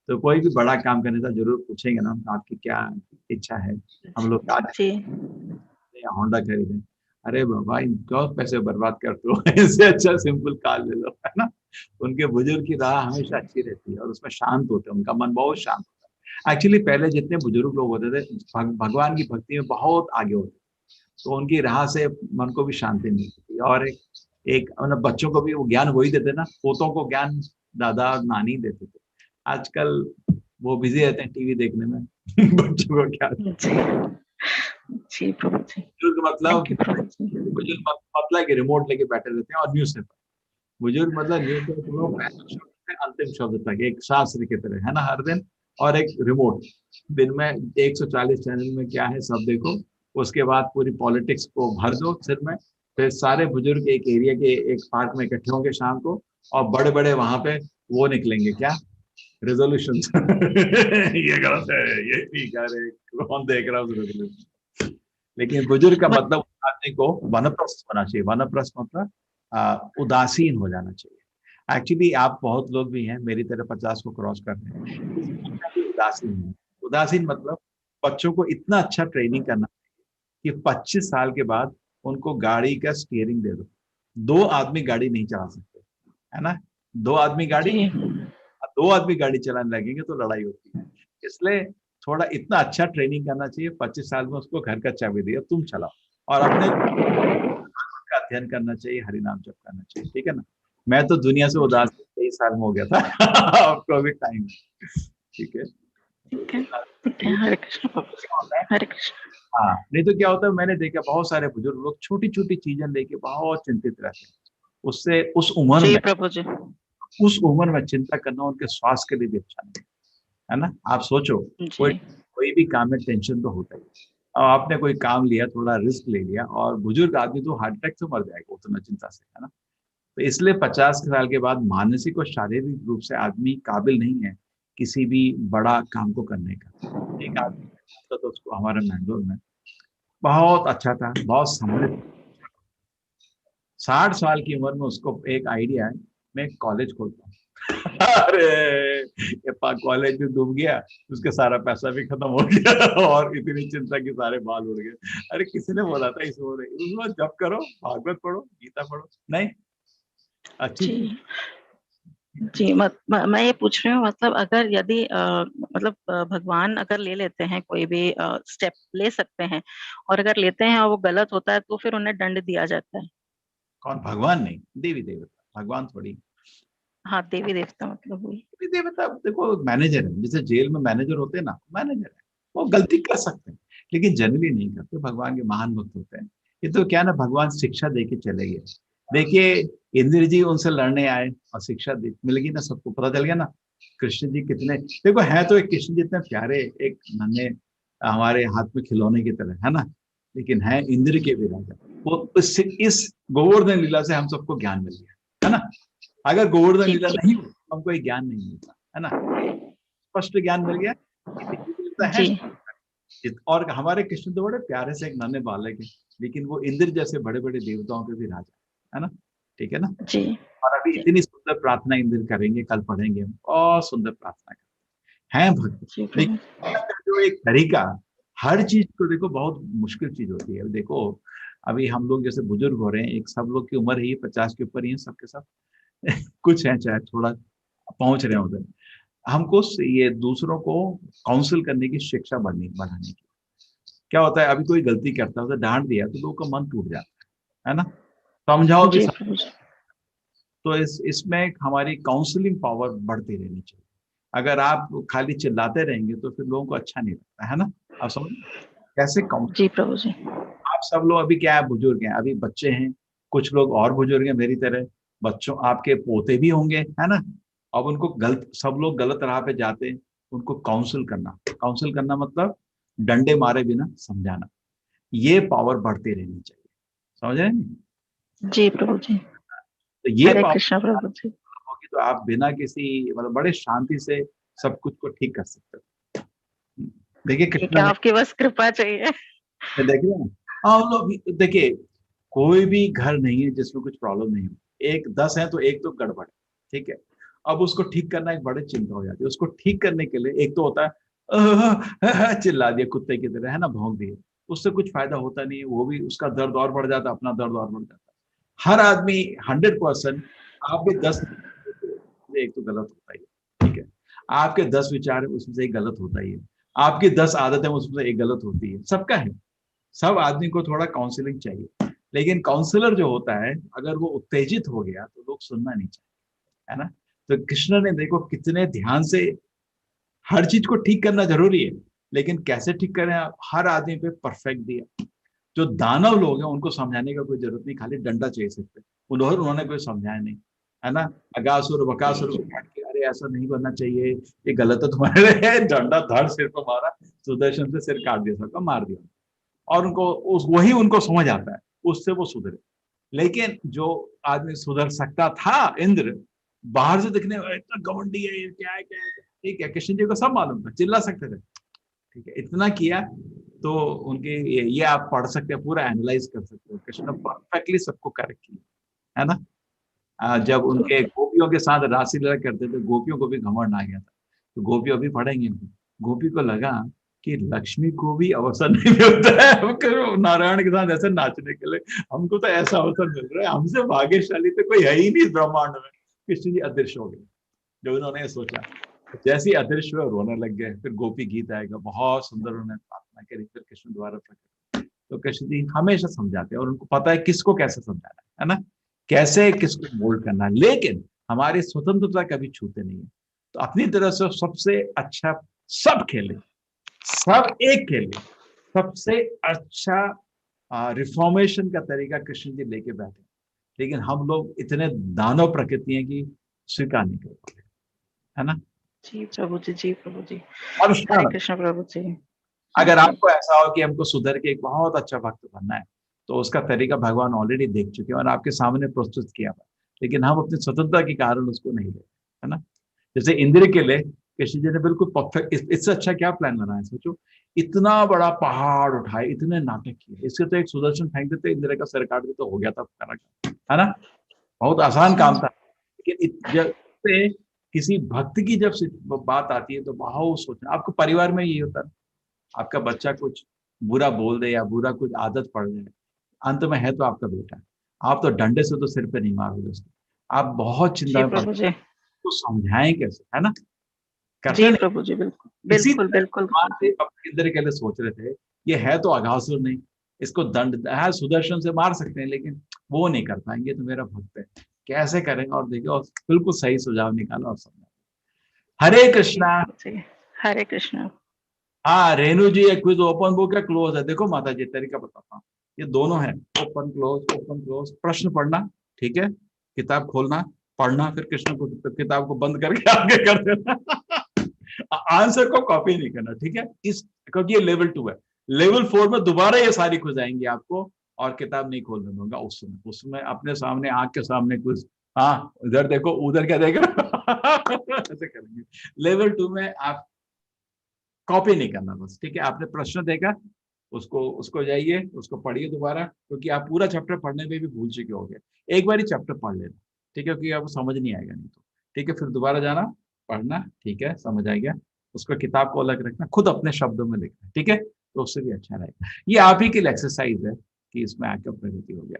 तो कोई भी बड़ा काम करने का जरूर पूछेंगे ना, आपकी क्या इच्छा है, हम लोग कार या होंडा खरीदें, अरे बाबा इन क्यों पैसे बर्बाद करते हो, इससे अच्छा सिंपल कार ले लो, है ना। उनके बुजुर्ग की राह हमेशा अच्छी रहती है और उसमें शांत होते हैं, उनका मन बहुत शांत होता है। एक्चुअली पहले जितने बुजुर्ग लोग होते थे भगवान की भक्ति में बहुत आगे होते, तो उनकी राह से मन को भी शांति मिलती थी। और एक मतलब बच्चों को भी वो ज्ञान वही देते ना, पोतों को ज्ञान दादा और नानी देते थे। आजकल वो बिजी रहते हैं टीवी देखने में बच्चों को क्या जी प्रभु जी। बुजुर्ग मतलब कि रिमोट लेके बैठे रहते हैं और न्यूज पेपर, बुजुर्ग मतलब न्यूज पेपर अंतिम शब्द तक एक शास्त्र की तरह, है ना, हर दिन, और एक रिमोट, दिन में 140 चैनल में क्या है सब देखो, उसके बाद पूरी पॉलिटिक्स को भर दो सिर में, फिर सारे बुजुर्ग एक एरिया के एक पार्क में इकट्ठे होंगे शाम को, और बड़े बड़े वहां पे वो निकलेंगे क्या रेजोल्यूशन ये गलत है, ये ठीक है, कौन देख रहा है रेजोल्यूशन। लेकिन बुजुर्ग का मतलब आदमी को वनप्रस्थ होना चाहिए, वनप्रस्थ मतलब उदासीन हो जाना चाहिए। एक्चुअली आप बहुत लोग भी हैं मेरी तरह 50 को क्रॉस कर रहे हैं, उदासीन है। उदासीन मतलब बच्चों को इतना अच्छा ट्रेनिंग करना कि 25 साल के बाद उनको गाड़ी का स्टीयरिंग दे दो, 2 आदमी गाड़ी नहीं चला सकते, है ना। 2 आदमी गाड़ी चलाने लगेंगे तो लड़ाई होती है, इसलिए थोड़ा इतना अच्छा ट्रेनिंग करना चाहिए, 25 साल में उसको घर का चाबी दिया तुम चलाओ, और अपने का अध्ययन करना चाहिए, हरि नाम जप करना चाहिए, ठीक है ना। मैं तो दुनिया से उदास 23 साल में हो गया था आपको अभी टाइम है, ठीक है। ठीक है, ठीक है। हरे कृष्ण प्रभु जी, क्या होता है? हरे कृष्ण। हाँ, नहीं तो क्या होता है, मैंने देखा बहुत सारे बुजुर्ग लोग छोटी छोटी चीजें लेके बहुत चिंतित रहते हैं। उससे जी प्रभु जी। उस उम्र में चिंता करना उनके स्वास्थ्य के लिए भी अच्छा नहीं है ना। आप सोचो, कोई जी कोई भी काम में टेंशन तो होता ही है। और आपने कोई काम लिया, थोड़ा रिस्क ले लिया, और बुजुर्ग आदमी तो हार्ट अटैक से मर जाएगा उतना चिंता से, है ना। तो इसलिए 50 साल के बाद मानसिक और शारीरिक रूप से आदमी काबिल नहीं है किसी भी बड़ा काम को करने का। एक आदमी था तो उसको हमारे मैंगलोर में बहुत अच्छा था, बहुत समृद्ध। 60 साल की उम्र में उसको एक आइडिया है, मैं एक कॉलेज खोलता हूँ। अरे ये कॉलेज में डूब गया, उसका सारा पैसा भी खत्म हो गया और इतनी चिंता की सारे बाल उड़ गए। अरे किसी ने बोला था इस उम्र उसमें जब करो, भागवत पढ़ो, गीता पढ़ो, नहीं अच्छी जी चीज। जी। मैं ये पूछ रही हूँ, मतलब अगर यदि मतलब भगवान अगर ले लेते हैं, कोई भी स्टेप ले सकते हैं, और अगर लेते हैं और वो गलत होता है तो फिर उन्हें दंड दिया जाता है। कौन? भगवान नहीं, देवी देवता, भगवान थोड़ी। हाँ, देवी देवता मतलब वही। देवी देवता देखो मैनेजर है, जैसे जेल में मैनेजर होते हैं ना, मैनेजर है, वो गलती कर सकते हैं लेकिन जनरली नहीं करते। भगवान के महान भक्त होते हैं। ये तो क्या ना, भगवान शिक्षा दे के चले गए। देखिए, इंद्र जी उनसे लड़ने आए और शिक्षा मिल गई ना, सबको पता चल गया ना कृष्ण जी कितने, देखो है तो एक कृष्ण जी इतने प्यारे, एक नन्हे हमारे हाथ में खिलौने की तरह, है ना, लेकिन है इंद्र के भी राजा। वो इस गोवर्धन लीला से हम सबको ज्ञान मिल गया, है ना। अगर गोवर्धन जी लीला जी नहीं होती तो हमको ये ज्ञान नहीं मिलता, है ना। स्पष्ट ज्ञान मिल गया कि देवी देवता है। जी और हमारे कृष्ण तो बड़े प्यारे से एक नन्हे बालक है, लेकिन वो इंद्र जैसे बड़े बड़े देवताओं के भी राजा है ना। ठीक है ना। जी और अभी जी इतनी सुंदर प्रार्थना इंद्र करेंगे, कल पढ़ेंगे हम, बहुत सुंदर प्रार्थना करेंगे, हैं भक्त। जी प्रभु। लेकिन जो एक तरीका, हर चीज को देखो बहुत मुश्किल चीज होती है। देखो अभी हम लोग जैसे बुजुर्ग हो रहे हैं, एक सब लोग की उम्र ही 50 के ऊपर ही है सबके सब। कुछ है चाहे थोड़ा पहुंच रहे हैं उधर। हमको ये दूसरों को काउंसिल करने की शिक्षा बढ़ाने की। क्या होता है, अभी कोई गलती करता है उसे डांट दिया तो लोगों का मन टूट जाता है ना। समझाओ भी जी प्रभु जी। तो इसमें हमारी काउंसलिंग पावर बढ़ती रहनी चाहिए। अगर आप खाली चिल्लाते रहेंगे तो फिर लोगों को अच्छा नहीं लगता, है ना। आप समझ कैसे काउंसिल। जी प्रभु जी। आप सब लोग अभी क्या है, बुजुर्ग हैं, अभी बच्चे हैं, कुछ लोग और बुजुर्ग हैं मेरी तरह, बच्चों आपके पोते भी होंगे, है ना। अब उनको गलत, सब लोग गलत राह पे जाते हैं, उनको काउंसिल करना मतलब डंडे मारे बिना समझाना, ये पावर बढ़ती रहनी चाहिए। समझ रहे हैं। जी प्रभु जी। तो ये हरे पावर कृष्णा प्रभु जी। होगी तो आप बिना किसी मतलब बड़े शांति से सब कुछ को ठीक कर सकते हो। देखिए ठीक कितना है, आपकी बस कृपा चाहिए। देखिए ना, हाँ लोग देखिए, कोई भी घर नहीं है जिसमें कुछ प्रॉब्लम नहीं हो। एक 10 है तो एक तो गड़बड़ है, ठीक है। अब उसको ठीक करना एक बड़ी चिंता हो जाती है। उसको ठीक करने के लिए एक तो होता है चिल्ला दिया कुत्ते की तरह, है ना, भौंक दिए, उससे कुछ फायदा होता नहीं है, वो भी उसका दर्द और बढ़ जाता है, अपना दर्द और बढ़ जाता है। हर आदमी 100%, आप भी 10, एक तो गलत होता ही है, ठीक है। आपके 10 विचार है उसमें से एक गलत होता ही है, आपकी 10 आदतें उसमें से एक गलत होती है, सबका है। सब आदमी को थोड़ा काउंसलिंग चाहिए, लेकिन काउंसलर जो होता है अगर वो उत्तेजित हो गया तो लोग सुनना नहीं चाहते, है ना। तो कृष्ण ने देखो कितने ध्यान से, हर चीज को ठीक करना जरूरी है लेकिन कैसे ठीक करें, हर आदमी पे परफेक्ट दिया। जो दानव लोग हैं उनको समझाने का कोई जरूरत नहीं, खाली डंडा चाहिए सिर पे, उन्होंने कोई समझाया नहीं, है ना। अगासुर जी बकासुर को जी काट के, अरे ऐसा नहीं करना चाहिए, ये गलत है तुम्हारे डंडा धड़ सिर को मारा, सुदर्शन से सिर काट दिया, सबका मार दिया। और वही उनको समझ आता है, उससे वो सुधरे। लेकिन जो आदमी सुधर सकता था, इंद्र, बाहर से दिखने में इतना घमंडी है, ये क्या है, ठीक है, कृष्ण जी को सब मालूम था, चिल्ला सकते थे, ठीक है, इतना किया। तो उनके ये आप पढ़ सकते हैं, पूरा एनालाइज कर सकते हो, कृष्ण परफेक्टली सबको करेक्ट किया, है ना। जब उनके गोपियों के साथ रासलीला करते थे, गोपियों को भी घमंड आ गया था, तो गोपियों भी पढ़ेंगे। गोपी को लगा कि लक्ष्मी को भी अवसर नहीं मिलता है हमको नारायण के साथ ऐसे नाचने के लिए, हमको तो ऐसा अवसर मिल रहा है, हमसे भाग्यशाली तो कोई है ही नहीं इस ब्रह्मांड में। कृष्ण जी अदृश्य हो गए जब उन्होंने ये सोचा। जैसे ही अदृश्य हुए रोने लग गए। फिर गोपी गीत आएगा, बहुत सुंदर उन्होंने प्रार्थना करी, फिर कृष्ण द्वारा प्रकट। तो कृष्ण जी हमेशा समझाते हैं और उनको पता है किसको कैसे समझाना है ना, कैसे किसको मोल्ड करना है। लेकिन हमारी स्वतंत्रता कभी छूते नहीं है। तो अपनी तरह से सबसे अच्छा सब खेले, सब एक खेले। सबसे अच्छा रिफॉर्मेशन का तरीका कृष्ण जी लेके बैठे, लेकिन हम लोग इतने दानव प्रकृति हैं कि स्वीकार नहीं कर पाते, है ना। जी प्रभु जी, जी प्रभु जी। और हरे कृष्ण प्रभु जी। अगर जी। आपको ऐसा हो कि हमको सुधर के एक बहुत अच्छा भक्त बनना है, तो उसका तरीका भगवान ऑलरेडी देख चुके हैं और आपके सामने प्रस्तुत किया हुआ, लेकिन हम अपनी स्वतंत्रता के कारण उसको नहीं ले, है ना। जैसे इंद्र के लिए कृष्ण जी ने बिल्कुल परफेक्ट, इससे अच्छा क्या प्लान बनाया, सोचो, इतना बड़ा पहाड़ उठाए, इतने नाटक किए, इससे तो एक सुदर्शन फेंक देते, इंद्र का सिर काट देते, हो गया था खाना, है ना। बहुत आसान काम था। लेकिन जब से किसी भक्त की जब बात आती है तो बहुत सोचना। आपको परिवार में यही होता है, आपका बच्चा कुछ बुरा बोल दे या बुरा कुछ आदत पड़ जाए, अंत में है तो आपका बेटा, आप तो डंडे से तो सिर पे नहीं मारोगे उसको, आप बहुत चिंता जी में प्रभु पड़ते, जी। तो समझाएं कैसे, है ना, करते जी नहीं। प्रभु जी, बिल्कुल इसी बिल्कुल तरह बिल्कुल भगवान प्रभु भी जी। अपने इंद्र के लिए सोच रहे थे, ये है तो अघासुर नहीं, इसको दंड है सुदर्शन से मार सकते हैं, लेकिन वो नहीं कर पाएंगे, तो मेरा भक्त है, कैसे करेंगे, और देखो, और बिल्कुल सही सुझाव निकाला और समझा। हरे जी कृष्णा। प्रभु जी। हरे कृष्ण। हाँ रेणु जी, एक क्विज ओपन बुक है क्लोज है, देखो माता जी तरीका बताता हूँ, ये दोनों है, ओपन क्लोज, प्रश्न पढ़ना, ठीक है, किताब खोलना, पढ़ना, फिर कृष्ण को किताब को बंद करके आगे कर देना। आंसर को कॉपी नहीं करना, ठीक है, इस क्योंकि ये लेवल 2 है। लेवल 4 में दोबारा ये सारी खुद आएंगी आपको, और किताब नहीं खोलने दूंगा उसमें अपने सामने, आंख के सामने कुछ, हाँ इधर देखो उधर क्या देख रहे हो, ऐसे करेंगे। लेवल 2 में आप कॉपी नहीं करना बस, ठीक है, आपने प्रश्न देखा, उसको उसको जाइए, उसको पढ़िए दोबारा, क्योंकि आप पूरा चैप्टर पढ़ने में भी भूल चुके होंगे, एक बार ही चैप्टर पढ़ लेना, ठीक है, क्योंकि आपको समझ नहीं आएगा नहीं तो, ठीक है, फिर दोबारा जाना, पढ़ना, ठीक है, समझ आ गया, उसको किताब को अलग रखना, खुद अपने शब्दों में लिखना, ठीक है, तो उससे भी अच्छा रहेगा। ये आप ही के लिए एक्सरसाइज है कि इसमें आकर प्रगति हो गया।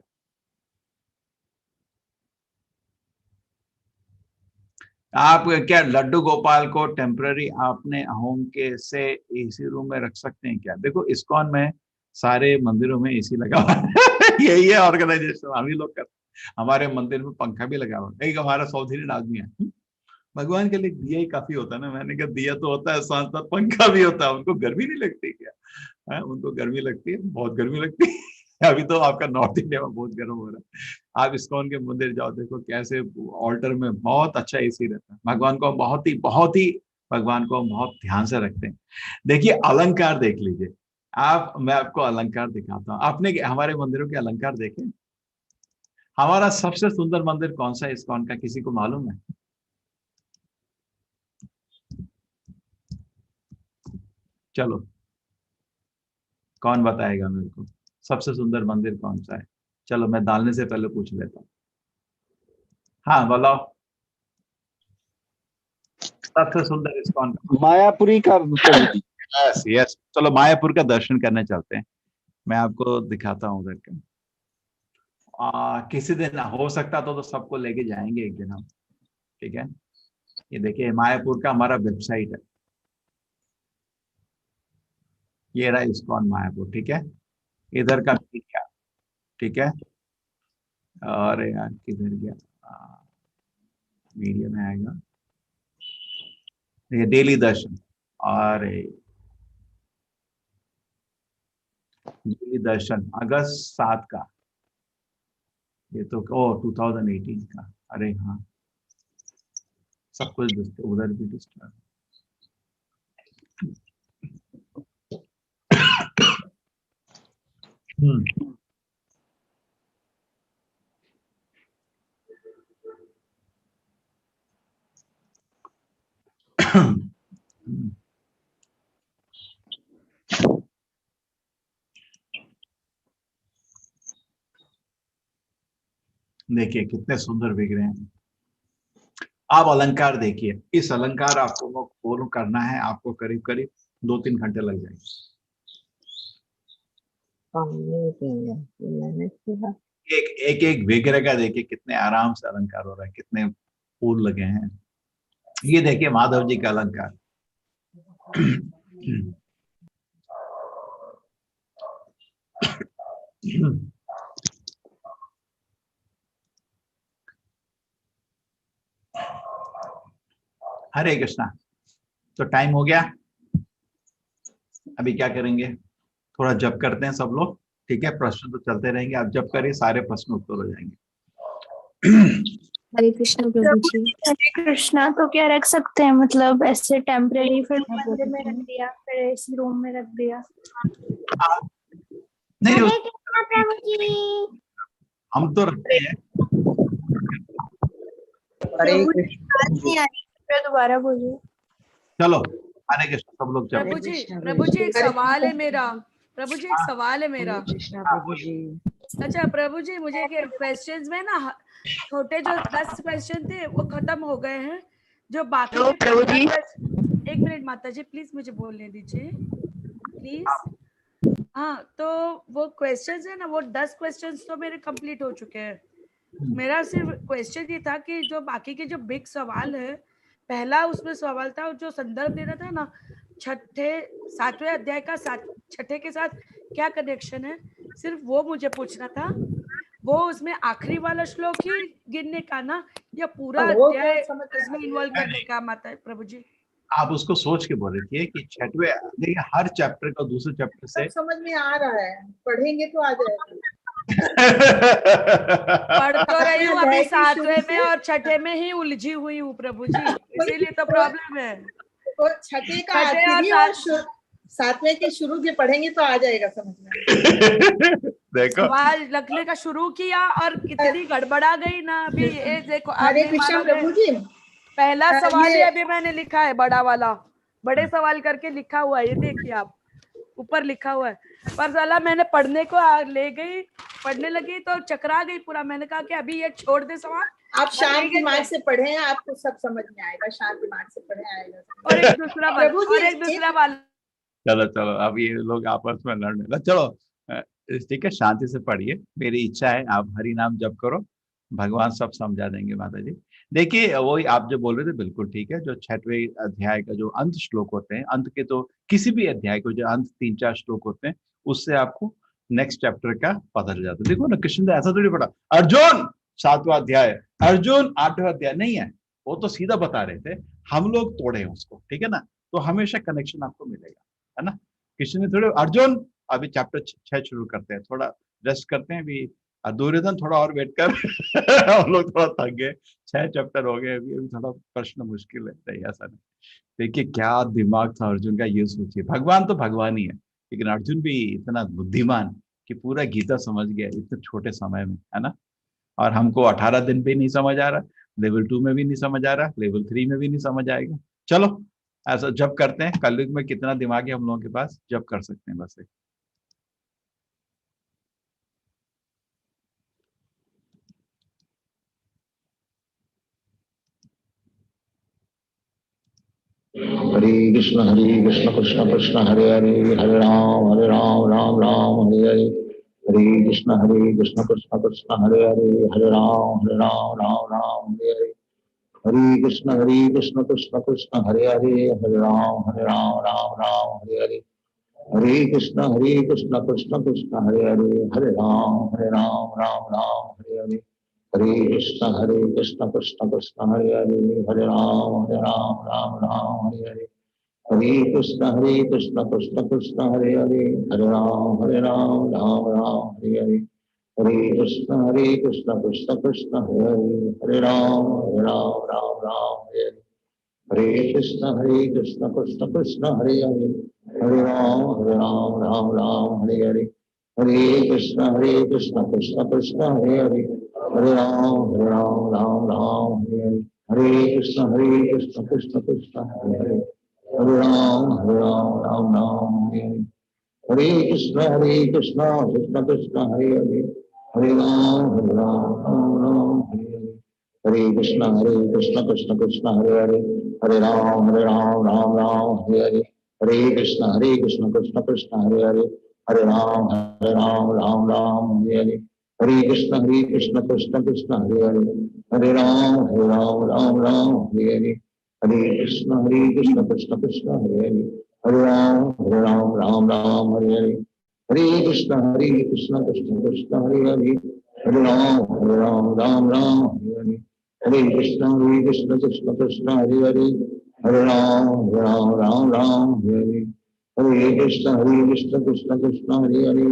आप क्या लड्डू गोपाल को टेम्पररी आपने होम के से एसी रूम में रख सकते हैं क्या? देखो इस्कॉन में सारे मंदिरों में एसी लगा हुआ है। यही है ऑर्गेनाइजेशन, हम ही लोग करते हैं। हमारे मंदिर में पंखा भी लगा हुआ है, एक हमारा साउथ इंडियन आदमी है, भगवान के लिए दिया ही काफी होता है ना। मैंने कहा दिया तो होता है, साथ साथ पंखा भी होता है, उनको गर्मी नहीं लगती क्या? है, उनको गर्मी लगती है, बहुत गर्मी लगती है। अभी तो आपका नॉर्थ इंडिया में बहुत गर्म हो रहा है, आप इस्कॉन के मंदिर जाओ, देखो कैसे ऑल्टर में बहुत अच्छा एसी रहता है। भगवान को बहुत ही भगवान को हम बहुत ध्यान से रखते हैं। देखिए अलंकार देख लीजिए आप, मैं आपको अलंकार दिखाता हूँ। आपने हमारे मंदिरों के अलंकार देखे? हमारा सबसे सुंदर मंदिर कौन सा है इस्कॉन का, किसी को मालूम है? चलो कौन बताएगा मेरे को, सबसे सुंदर मंदिर कौन सा है? चलो मैं डालने से पहले पूछ लेता हूँ। हाँ बोलो, सबसे सुंदर इस्कॉन। मायापुरी का प्रभु जी। यस यस, चलो मायापुर का दर्शन करने चलते हैं, मैं आपको दिखाता हूँ उधर का। किसी दिन हो सकता तो सबको लेके जाएंगे एक दिन हम, ठीक है। ये देखिए मायापुर का हमारा वेबसाइट है, ये रहा इस्कॉन मायापुर, ठीक है, इधर का मीडिया, ठीक है, और यार किधर गया, मीडिया में आएगा ये डेली दर्शन, और डेली दर्शन अगस्त 7 का, ये तो ओ 2018 का, अरे हाँ सब कुछ उधर भी डिस्टर्ब। देखिए कितने सुंदर बिक रहे हैं। आप अलंकार देखिए, इस अलंकार आपको फॉलो करना है, आपको करीब करीब 2-3 घंटे लग जाएंगे। एक विग्रह का देखिए कितने आराम से अलंकार हो रहा है, कितने फूल लगे हैं। ये देखिए माधव जी का अलंकार। हरे कृष्णा। तो टाइम हो गया, अभी क्या करेंगे, थोड़ा जप करते हैं सब लोग, ठीक है। प्रश्न तो चलते रहेंगे, आप जप करिए, सारे प्रश्न उत्तर हो जाएंगे। हरे कृष्ण प्रभु जी। हरे कृष्णा, तो क्या रख सकते हैं, मतलब ऐसे टेम्परेरी, फिर मंदिर में रख दिया, फिर ऐसे रूम में रख दिया? नहीं, हरे कृष्णा प्रभु जी। हम तो रखते हैं। प्रभु जी बात नहीं आ रही, फिर दोबारा बोलिए। चलो हरे कृष्ण, सब लोग चलो। प्रभु जी एक सवाल है मेरा। प्रभु जी एक सवाल है मेरा। अच्छा प्रभु जी, मुझे क्वेश्चंस में ना छोटे जो 10 क्वेश्चन थे वो खत्म हो गए हैं, जो बाकी के प्रभु जी। एक मिनट माता जी प्लीज मुझे बोलने दीजिए प्लीज। हाँ, तो वो क्वेश्चंस है ना, वो 10 क्वेश्चंस तो मेरे कंप्लीट हो चुके हैं। मेरा सिर्फ क्वेश्चन ये था कि जो बाकी के जो बिग सवाल है, पहला उसमें सवाल था जो संदर्भ दे रहा था ना, 7वें अध्याय का 6 के साथ क्या कनेक्शन है, सिर्फ वो मुझे पूछना था। वो उसमें आखिरी वाला श्लोक ही गिनने का ना, या पूरा अध्याय इसमें इन्वॉल्व करने का? माता प्रभु जी आप उसको सोच के बोल रही थी कि 6वें, देखिए हर चैप्टर का दूसरे चैप्टर से समझ में आ रहा है, पढ़ेंगे तो आ जाएगा। पढ़ तो रही हूँ अभी 7वें में और 6ठे में ही उलझी हुई हूँ प्रभु जी, इसीलिए तो प्रॉब्लम है। तो 6ठे का आखिरी और 7वें के शुरू के पढ़ेंगे तो आ जाएगा समझ में। देखो सवाल रखने का शुरू किया और कितनी गड़बड़ा गई ना अभी। ये देखो, हरे कृष्ण प्रभु जी, पहला सवाल ही अभी मैंने लिखा है, बड़ा वाला, बड़े सवाल करके लिखा हुआ है, ये देखिए आप ऊपर लिखा हुआ है। पर साला मैंने पढ़ने को ले गई, पढ़ने लगी तो चकरा गई पूरा। मैंने कहा कि अभी ये छोड़ दे सवाल, आप शांत दिमाग से पढ़े, आपको सब समझ में आएगा, शांत दिमाग से पढ़े आएगा। और एक दूसरा वाला चलो चलो, अब ये लोग आपस में लड़ने लगे। चलो ठीक है, शांति से पढ़िए, मेरी इच्छा है आप हरि नाम जप करो, भगवान सब समझा देंगे माता जी। देखिए वही आप जो बोल रहे थे बिल्कुल ठीक है। जो 6वें अध्याय का जो अंत श्लोक होते हैं, अंत के तो किसी भी अध्याय को जो अंत 3-4 श्लोक होते हैं, उससे आपको नेक्स्ट चैप्टर का पता चल जाता है। देखो ना, कृष्ण ने ऐसा थोड़ी पढ़ा अर्जुन 7वां अध्याय, अर्जुन 8वां अध्याय, नहीं है, वो तो सीधा बता रहे थे, हम लोग तोड़े उसको, ठीक है ना। तो हमेशा कनेक्शन आपको मिलेगा, है ना। कृष्ण ने थोड़े अर्जुन अभी चैप्टर 6 शुरू करते हैं, थोड़ा रेस्ट करते हैं अभी, दुर्योधन थोड़ा और वेट कर हम लोग थोड़ा थक गए, 6 चैप्टर हो गए अभी थोड़ा प्रश्न मुश्किल है। नहीं ऐसा नहीं, देखिए क्या दिमाग था अर्जुन का, ये सोचिए। भगवान तो भगवान ही है, लेकिन अर्जुन भी इतना बुद्धिमान कि पूरा गीता समझ गया इतने छोटे समय में, है ना। और हमको 18 दिन पे नहीं समझ आ रहा, लेवल 2 में भी नहीं समझ आ रहा, लेवल 3 में भी नहीं समझ आएगा। चलो ऐसा जब करते हैं, कलयुग में कितना दिमाग है हम लोगों के पास, जब कर सकते हैं बस। हरे कृष्ण कृष्ण कृष्ण हरे हरे, हरे राम राम राम हरे हरे। हरे कृष्ण कृष्ण कृष्ण हरे हरे, हरे राम राम राम हरे हरे। हरे कृष्ण कृष्ण कृष्ण हरे हरे, हरे राम राम हरे हरे। हरे कृष्ण कृष्ण कृष्ण हरे हरे, हरे राम राम हरे हरे। हरे कृष्ण कृष्ण कृष्ण हरे हरे, हरे राम राम हरे हरे। हरे कृष्ण कृष्ण कृष्ण हरे हरे, हरे राम राम हरे हरे। हरे कृष्ण कृष्ण कृष्ण हरे हरे, हरे राम राम हरे हरे। हरे कृष्ण कृष्ण कृष्ण हरे हरे, हरे राम राम हरे हरे। हरे कृष्ण कृष्ण कृष्ण हरे हरे, हरे राम राम हरे हरे। हरे कृष्ण कृष्ण कृष्ण हरे हरे, हरे राम राम हरे हरे। हरे कृष्ण कृष्ण कृष्ण हरे हरे, हरे राम राम हरे हरे। हरे कृष्ण कृष्ण कृष्ण हरे हरे, हरे राम राम हरे हरे। हरे कृष्ण कृष्ण कृष्ण हरे हरे, हरे राम राम हरे हरे। हरे कृष्ण कृष्ण कृष्ण हरे हरे, हरे राम राम हरे हरे। हरे कृष्ण कृष्ण कृष्ण हरे हरे, हरे राम राम हरे हरे। हरे कृष्ण कृष्ण कृष्ण हरे हरे, हरे राम राम हरे हरे। हरे कृष्ण कृष्ण कृष्ण हरे हरे, हरे राम राम हरे हरे। हरे कृष्ण कृष्ण कृष्ण हरे हरे,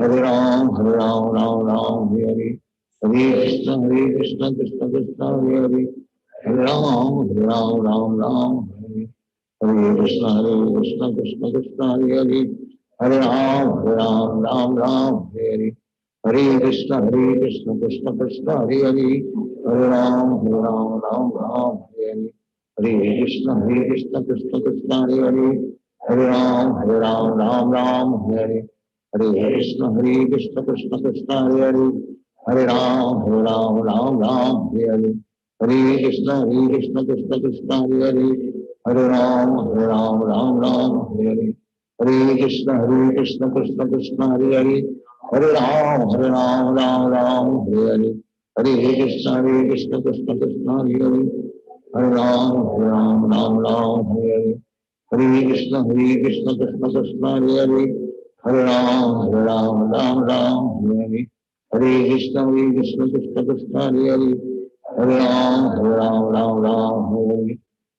हरे राम राम राम हरे हरे, हरे कृष्ण कृष्ण कृष्ण हरे हरे, हरे राम राम हरे, हरे कृष्ण कृष्ण कृष्ण हरे हरे, हरे राम राम हरे हरे, हरे कृष्ण कृष्ण कृष्ण हरे हरे, हरे राम राम हरे हरे, हरे कृष्ण कृष्ण कृष्ण हरे हरे, हरे राम राम हरे हरे, हरे कृष्ण कृष्ण कृष्ण हरे हरे, हरे राम राम हरे हरे, हरे कृष्ण कृष्ण कृष्ण हरे हरे, हरे राम राम हरे हरे, हरे कृष्ण कृष्ण कृष्ण हरे हरे, हरे राम राम हरे हरे, हरे कृष्ण कृष्ण कृष्ण हरे हरे, हरे राम राम हरे हरे, हरे कृष्ण कृष्ण कृष्ण हरे हरे, हरे राम राम हरे हरे, हरे कृष्ण कृष्ण कृष्ण हरे हरे, हरे राम राम हरे हरे, हरे कृष्ण कृष्ण कृष्ण हरे हरे, हरे राम राम हरे हरे, हरे कृष्ण कृष्ण कृष्ण हरे हरे, हरे राम राम हरे हरे,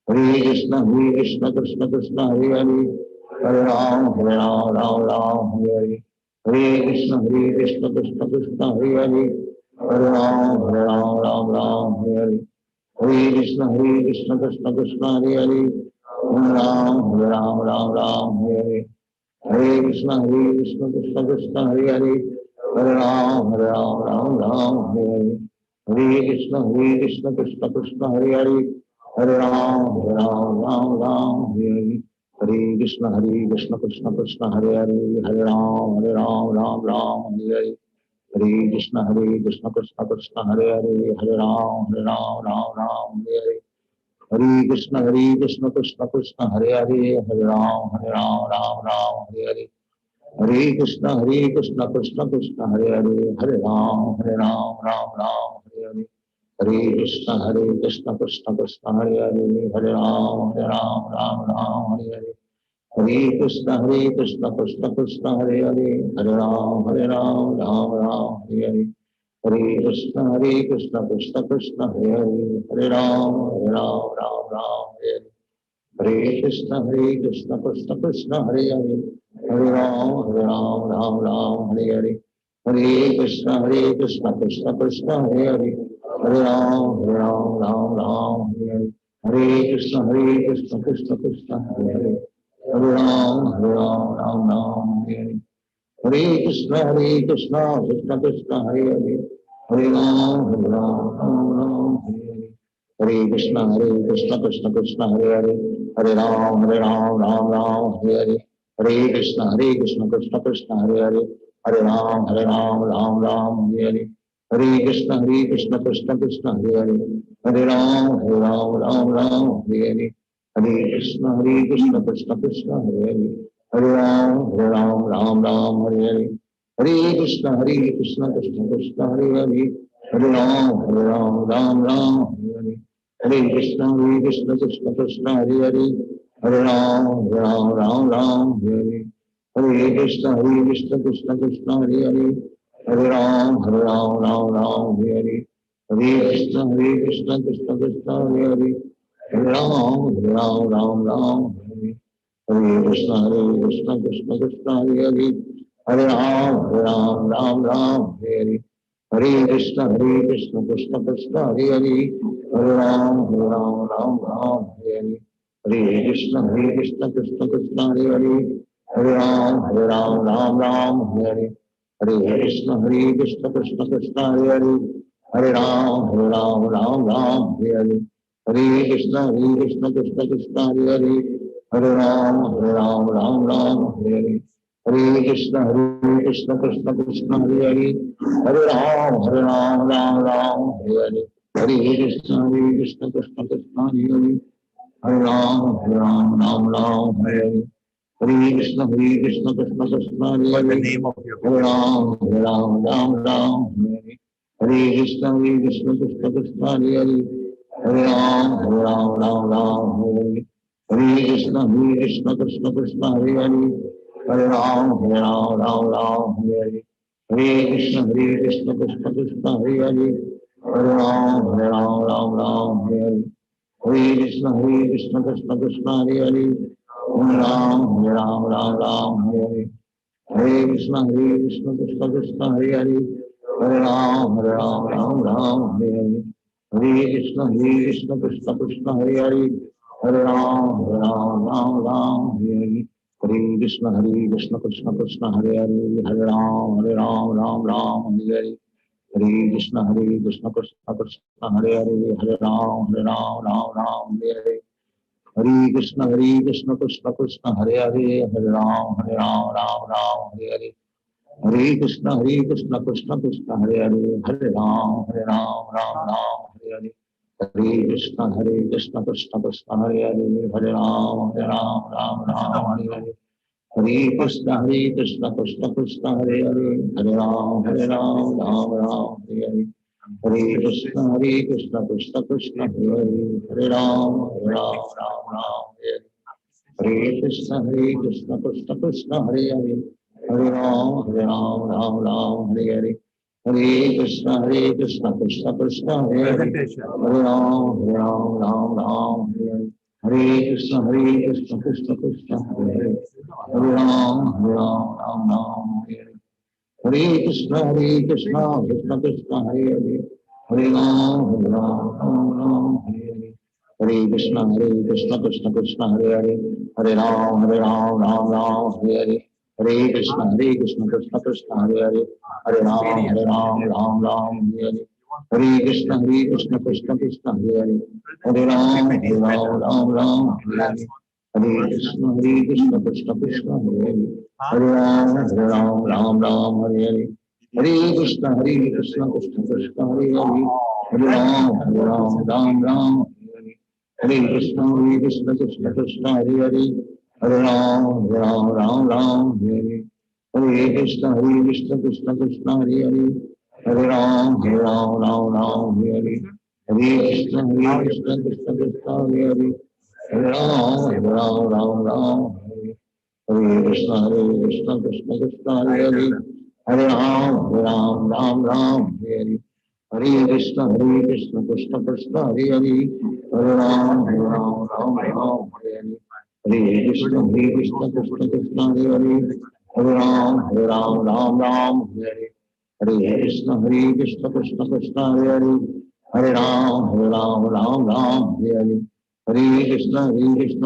हरे कृष्ण कृष्ण कृष्ण हरे हरे, हरे राम हरे हरे, हरे कृष्ण कृष्ण कृष्ण हरे हरे, हरे राम राम हरे हरे, हरे कृष्ण कृष्ण कृष्ण हरे हरे, हरे राम हरे हरे, हरे कृष्ण कृष्ण कृष्ण हरे हरे, हरे राम राम हरे हरे, हरे कृष्ण कृष्ण कृष्ण हरे हरे, हरे राम राम हरे हरे, हरे कृष्ण कृष्ण कृष्ण हरे हरे, हरे राम राम हरे हरे, हरे कृष्ण कृष्ण कृष्ण हरे हरे, हरे राम राम हरे हरे, हरे कृष्ण कृष्ण कृष्ण हरे हरे, हरे राम राम हरे हरे, हरे कृष्ण कृष्ण कृष्ण हरे हरे, हरे राम राम हरे हरे, हरे कृष्ण कृष्ण कृष्ण हरे हरे, हरे राम राम हरे हरे, हरे कृष्ण कृष्ण कृष्ण हरे हरे, हरे राम हरे हरे, हरे कृष्ण कृष्ण कृष्ण हरे हरे, हरे राम हरे हरे, हरे कृष्ण कृष्ण कृष्ण हरे हरे, हरे राम हरे हरे, हरे कृष्ण कृष्ण कृष्ण हरे हरे, हरे राम हरे हरे, हरे कृष्ण कृष्ण कृष्ण हरे हरे, हरे राम राम हरे हरे, हरे कृष्ण कृष्ण कृष्ण हरे हरे, हरे राम राम हरे हरे, हरे कृष्ण कृष्ण कृष्ण हरे हरे, हरे राम हरे हरे, हरे कृष्ण कृष्ण कृष्ण हरे हरे, हरे राम हरे हरे, हरे कृष्ण कृष्ण कृष्ण हरे हरे, हरे राम हरे हरे, हरे कृष्ण कृष्ण कृष्ण हरे हरे, हरे राम हरे हरे, हरे कृष्ण कृष्ण कृष्ण हरे हरे, हरे राम हरे हरे, हरे कृष्ण कृष्ण कृष्ण हरे हरे, हरे राम हरे हरे, हरे कृष्ण कृष्ण कृष्ण हरे हरे, हरे राम हरे हरे, हरे कृष्ण कृष्ण कृष्ण हरे हरे, हरे राम हरे हरे, हरे कृष्ण कृष्ण कृष्ण हरे हरे, हरे राम हरे हरे, हरे कृष्ण कृष्ण कृष्ण हरे हरे, हरे राम हरे हरे, हरे कृष्ण कृष्ण कृष्ण हरे हरे, हरे राम हरे हरे, हरे कृष्ण कृष्ण कृष्ण हरे हरे, हरे राम हरे हरे, हरे कृष्ण कृष्ण कृष्ण हरे हरे, हरे राम हरे हरे, हरे कृष्ण कृष्ण कृष्ण हरे What's the Hare, name of your Hare village? Ram Hare Hare, Hare Krishna Krishna Krishna Hare Hare, Hare Ram Hare Hare, Hare Krishna Krishna Krishna Hare Hare, Hare Ram Hare Hare, Hare Krishna Krishna Krishna Hare Hare, Hare Ram Hare Hare, Hare Krishna Krishna Krishna Hare Hare, Hare Ram Ram Ram Hare Hare, Hare Krishna Krishna Krishna Hare Hare, Hare Ram Ram Ram Hare Hare, Hare Krishna Krishna Krishna Hare Hare, Hare Ram Ram Hare Hare, Hare Krishna Krishna Krishna Hare Hare, Hare Ram Ram Hare Hare, Hare Krishna Krishna Krishna Hare Hare, Hare Ram Ram Hare Hare, Hare Krishna Krishna Krishna Hare Hare, Hare Ram Ram Hare Hare, Hare Krishna Krishna Krishna Hare Hare, Hare Ram Ram Hare Hare, Hare Krishna Krishna Krishna Hare Hare, Hare Ram Ram Hare Hare, Hare Krishna Krishna Krishna Hare Hare, Hare Ram Ram Hare Hare, Hare Krishna Krishna Krishna Hare Hare, Hare Ram Ram Hare Hare, Hare Krishna Krishna Krishna Hare Hare, Hare Ram Ram Hare Hare, Hare Krishna Krishna Krishna Hare Hare, Hare Ram Hare Hare, Hare Krishna Krishna Krishna Hare Hare, Hare Ram Ram Hare Hare, Hare Krishna Krishna Krishna Hare Hare, Hare Ram Ram Hare Hare, Hare Krishna Krishna Krishna Hare Hare, Hare Ram Ram Hare Hare, Hare Krishna Krishna Krishna Hare Hare, Hare Ram Ram Hare Hare, Hare Krishna Krishna Krishna Hare Hare, Hare Ram Ram Hare Hare, Hare Krishna Krishna Krishna Hare Hare, Hare Ram Hare Hare, Hare Krishna Krishna Krishna Hare Hare, Hare Ram Hare Hare, Hare Krishna Krishna Krishna Hare Hare, Hare Ram Hare Hare, Hare Krishna Krishna Krishna Hare Hare, Hare Ram Hare Hare, Hare Krishna Krishna Krishna Hare Hare, Hare Ram Hare Hare, Hare Krishna Krishna Krishna Hare Hare, Hare Ram Hare Hare, Hare Krishna Krishna Krishna Hare Hare, Hare Ram Hare Hare, Hare Krishna Krishna Krishna Hare Hare, Hare Ram Hare Hare, Hare Krishna Krishna Krishna Hare Hare, Hare Ram Hare Hare, Hare Krishna Krishna